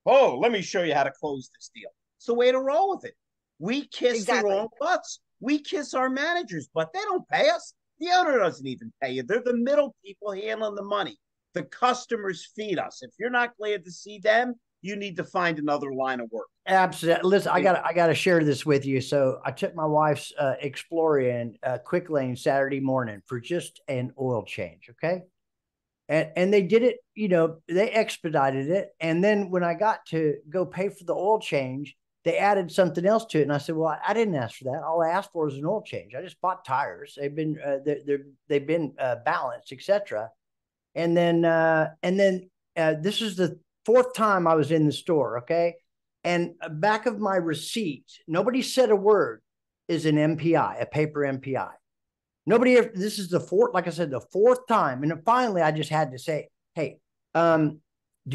oh, let me show you how to close this deal. It's the way to roll with it. We kiss the wrong butts. We kiss our managers, but they don't pay us. The owner doesn't even pay you. They're the middle people handling the money. The customers feed us. If you're not glad to see them, you need to find another line of work. Absolutely. Listen, I gotta share this with you. So I took my wife's Explorer in Quick Lane Saturday morning for just an oil change. Okay. And they did it, they expedited it. And then when I got to go pay for the oil change, they added something else to it. And I said, well, I didn't ask for that. All I asked for is an oil change. I just bought tires. They've been balanced, etc. And then this is the fourth time I was in the store. Okay. And back of my receipt, nobody said a word, is an MPI, a paper MPI. Nobody ever, this is the fourth, like I said, the fourth time. And then finally I just had to say, hey, do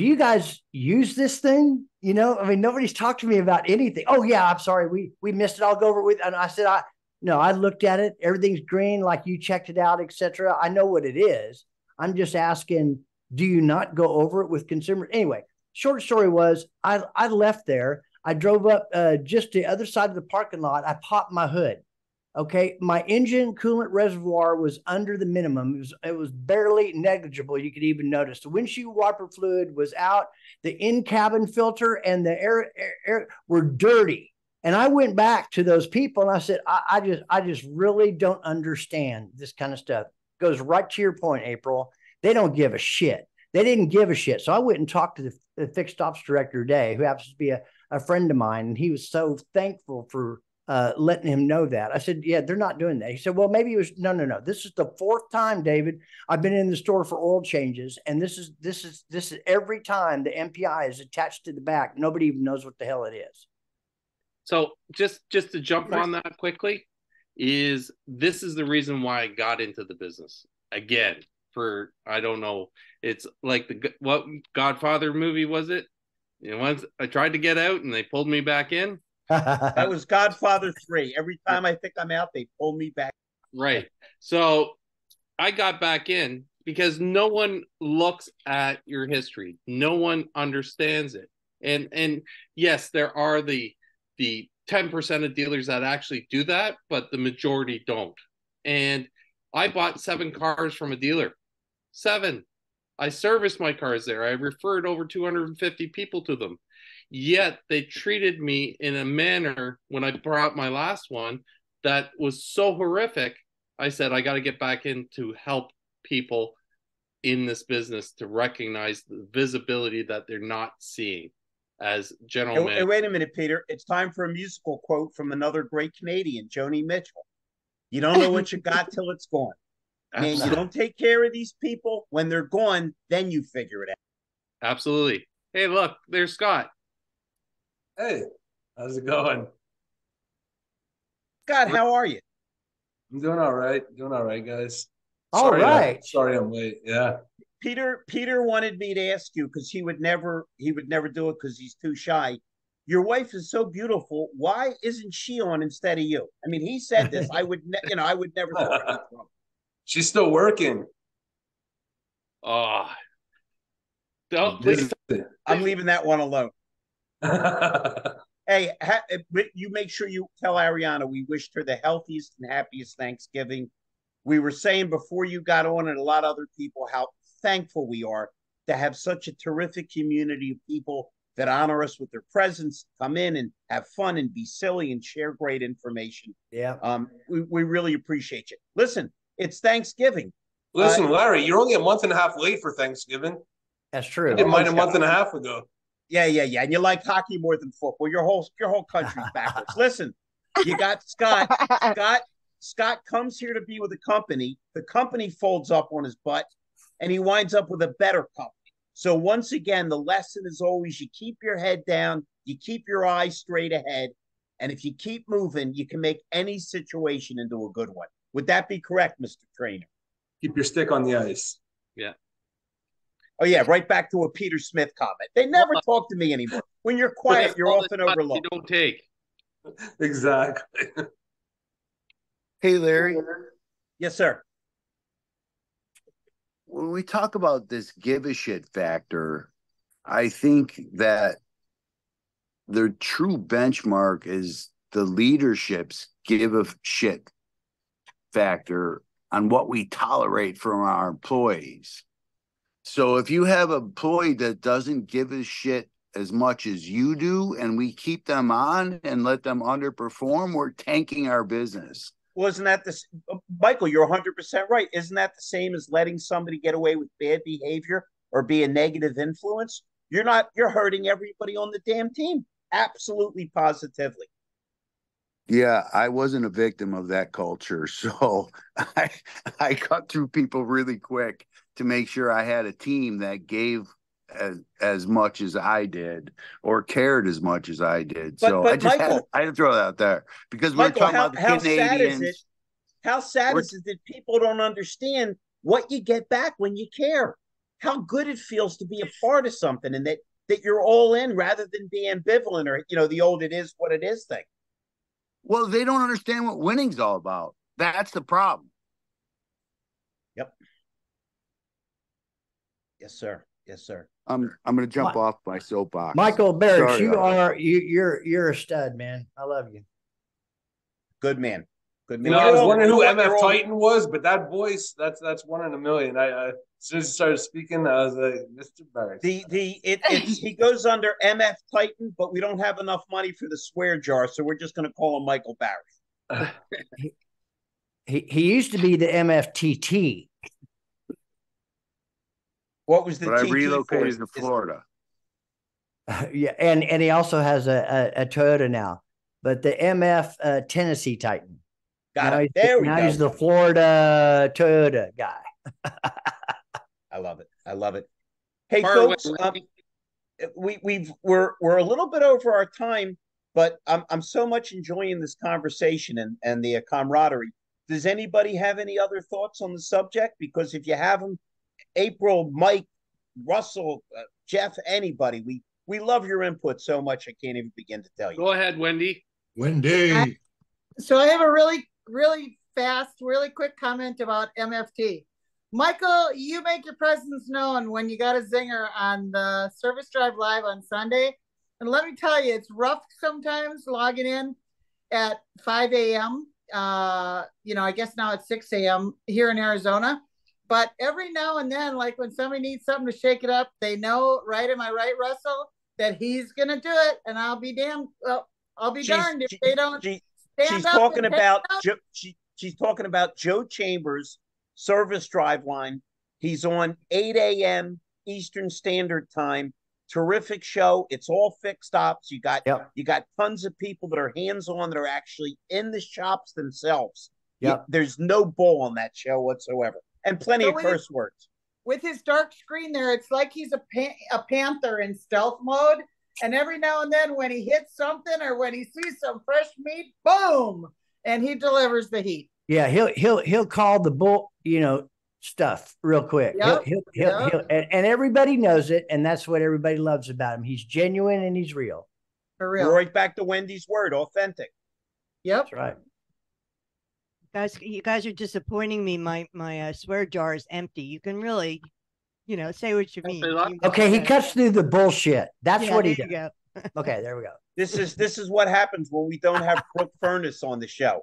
you guys use this thing? Nobody's talked to me about anything. Oh yeah, I'm sorry. We missed it. I'll go over it with, and I said, I looked at it. Everything's green. Like you checked it out, etc. I know what it is. I'm just asking, do you not go over it with consumers? Anyway, short story was I left there. I drove up just the other side of the parking lot. I popped my hood. Okay. My engine coolant reservoir was under the minimum. It was barely negligible. You could even notice the windshield wiper fluid was out. The in-cabin filter and the air were dirty. And I went back to those people and I said, I just really don't understand this kind of stuff. Goes right to your point, April. They don't give a shit. They didn't give a shit. So I went and talked to the fixed ops director today, who happens to be a friend of mine. And he was so thankful for letting him know that. I said, yeah, they're not doing that. He said, well, maybe it was, no. This is the fourth time, David, I've been in the store for oil changes. And this is every time the MPI is attached to the back. Nobody even knows what the hell it is. So just to jump on that quickly, this is the reason why I got into the business again. For I don't know, it's like what Godfather movie was it? Once I tried to get out and they pulled me back in. That was Godfather 3. Every time I think I'm out, they pull me back. Right. So I got back in because no one looks at your history. No one understands it. And yes, there are the 10% of dealers that actually do that, but the majority don't. And I bought 7 cars from a dealer. 7. I serviced my cars there. I referred over 250 people to them. Yet they treated me in a manner when I brought my last one that was so horrific. I said, I got to get back in to help people in this business to recognize the visibility that they're not seeing as gentlemen. Hey, wait a minute, Peter. It's time for a musical quote from another great Canadian, Joni Mitchell. You don't know what you got till it's gone. Man, you don't take care of these people when they're gone, then you figure it out. Absolutely. Hey, look, there's Scott. Hey, how's it going? Scott, how are you? I'm doing all right. Doing all right, guys. All right. Sorry I'm late. Yeah. Peter wanted me to ask you because he would never do it because he's too shy. Your wife is so beautiful. Why isn't she on instead of you? I mean, he said this. I would never thought She's still working. Oh, please. I'm leaving that one alone. Hey, you make sure you tell Ariana we wished her the healthiest and happiest Thanksgiving. We were saying before you got on, and a lot of other people, how thankful we are to have such a terrific community of people that honor us with their presence, come in and have fun and be silly and share great information. Yeah. We really appreciate you. Listen, it's Thanksgiving. Listen, Larry, you're only a month and a half late for Thanksgiving. That's true. I did mine a month and a half ago. Yeah. And you like hockey more than football. Your whole country's backwards. Listen, you got Scott. Scott comes here to be with a company. The company folds up on his butt, and he winds up with a better company. So once again, the lesson is always you keep your head down, you keep your eyes straight ahead, and if you keep moving, you can make any situation into a good one. Would that be correct, Mr. Trainor? Keep your stick on the ice. Yeah. Oh, yeah, right back to a Peter Smith comment. They never talk to me anymore. When you're quiet, you're often overlooked. You don't take. Exactly. Hey, Larry. Yes, sir. When we talk about this give a shit factor, I think that the true benchmark is the leadership's give a shit factor on what we tolerate from our employees. So if you have an employee that doesn't give a shit as much as you do, and we keep them on and let them underperform, we're tanking our business. Well, isn't that this, Michael? You're 100% right. Isn't that the same as letting somebody get away with bad behavior or be a negative influence? You're hurting everybody on the damn team. Absolutely, positively. Yeah, I wasn't a victim of that culture, so I cut through people really quick to make sure I had a team that gave as much as I did or cared as much as I did. So I just Michael, had to throw that out there because Michael, we're talking about the Canadians. How sad is it that people don't understand what you get back when you care? How good it feels to be a part of something, and that you're all in rather than be ambivalent or the old "it is what it is" thing. Well, they don't understand what winning's all about. That's the problem. Yep. Yes, sir. Yes, sir. I'm going to jump off my soapbox. Michael Barich, you're a stud, man. I love you. Good man. Good man. I was wondering who MF Titan was, but that voice, that's one in a million. I as soon as he started speaking, I was like, Mr. Barry. He goes under MF Titan, but we don't have enough money for the swear jar, so we're just going to call him Michael Barry. he used to be the MFTT. What was the? But I relocated to Florida. Yeah, and he also has a Toyota now, but the MF Tennessee Titan. Got it. There we go. Now he's the Florida Toyota guy. I love it. I love it. Hey, folks, we're a little bit over our time, but I'm so much enjoying this conversation and the camaraderie. Does anybody have any other thoughts on the subject? Because if you have them, April, Mike, Russell, Jeff, anybody, we love your input so much. I can't even begin to tell you. Go ahead, Wendy. So I have a really fast, really quick comment about MFT. Michael, you make your presence known when you got a zinger on the Service Drive Live on Sunday. And let me tell you, it's rough sometimes logging in at 5 a.m. I guess now it's 6 a.m. here in Arizona. But every now and then, like when somebody needs something to shake it up, they know, right? Am I right, Russell? That he's going to do it. And I'll be darned if they don't. She's talking about Joe Chambers' Service Drive line. He's on 8 a.m. Eastern Standard Time. Terrific show. It's all fixed ops. You got tons of people that are hands-on that are actually in the shops themselves. Yep. There's no bull on that show whatsoever, and plenty of curse words. With his dark screen there, it's like he's a panther in stealth mode. And every now and then when he hits something or when he sees some fresh meat, boom, and he delivers the heat. Yeah, he'll call the bull, stuff real quick. Yep. He'll and everybody knows it, and that's what everybody loves about him. He's genuine and he's real. For real. Right back to Wendy's word, authentic. Yep. That's right. You guys are disappointing me. My swear jar is empty. You can really, say what you mean. Okay, he cuts through the bullshit. That's what he does. does. Okay, there we go. This is what happens when we don't have Brooke Furnace on the show.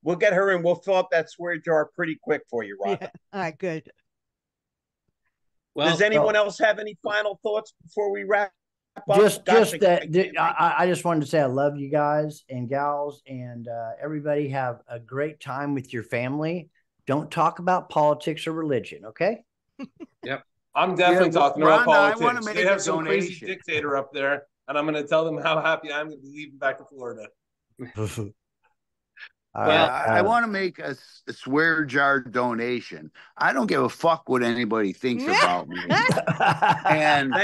We'll get her and we'll fill up that swear jar pretty quick for you, Rob. Yeah. All right, good. Well, does anyone else have any final thoughts before we wrap up? I just wanted to say I love you guys and gals, and everybody have a great time with your family. Don't talk about politics or religion, okay? Yep. I'm definitely talking about politics. They have some donation. crazy dictator up there, and I'm going to tell them how happy I'm going to be leaving back to Florida. I want to make a swear jar donation. I don't give a fuck what anybody thinks about me. And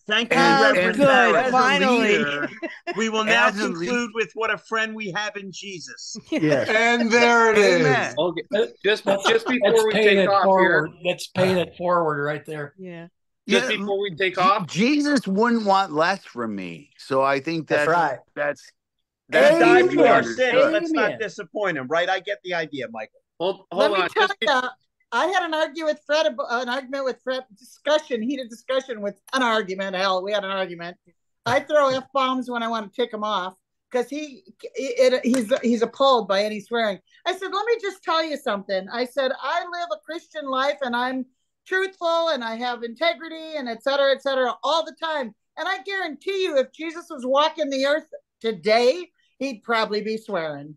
thank you, Reverend good. Finally, we will now conclude with what a friend we have in Jesus. Yes. And there it is. Okay. Just before we take off here, let's pay it forward right there. Yeah. Just before we take off, Jesus wouldn't want less from me. So I think that's right. That's died for our sins. Let's not disappoint him, right? I get the idea, Michael. Hold Let me on. tell you, I had an argument with Fred, heated discussion with an argument. Hell, we had an argument. I throw F-bombs when I want to tick him off. because he's appalled by any swearing. I said, let me just tell you something. I said, I live a Christian life and I'm truthful and I have integrity and et cetera, all the time. And I guarantee you, if Jesus was walking the earth today, he'd probably be swearing.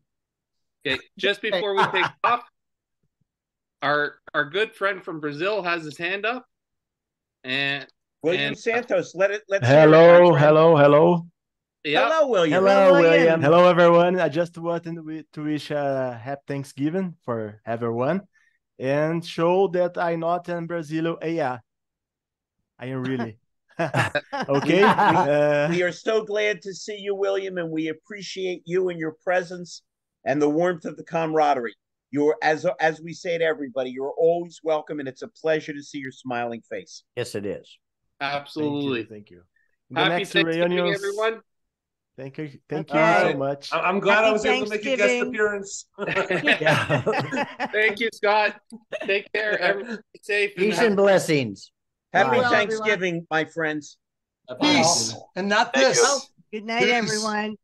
Okay, just before we take off, our good friend from Brazil has his hand up, and Willian Santos, let's hello, hear it, hello. Yeah. Hello, William. Hello, William. Hello, everyone. I just wanted to wish a happy Thanksgiving for everyone and show that I'm not in Brazil. Yeah, I am really. Okay. We are so glad to see you, William, and we appreciate you and your presence and the warmth of the camaraderie. You're, as we say to everybody, you're always welcome, and it's a pleasure to see your smiling face. Yes, it is. Absolutely. Thank you. Happy Thanksgiving, everyone. Thank you so much. I'm glad I was able to make a guest appearance. Thank you, Scott. Take care. Everybody safe. Peace and blessings. Happy Thanksgiving, my friends. Peace, and not this. Good night, everyone.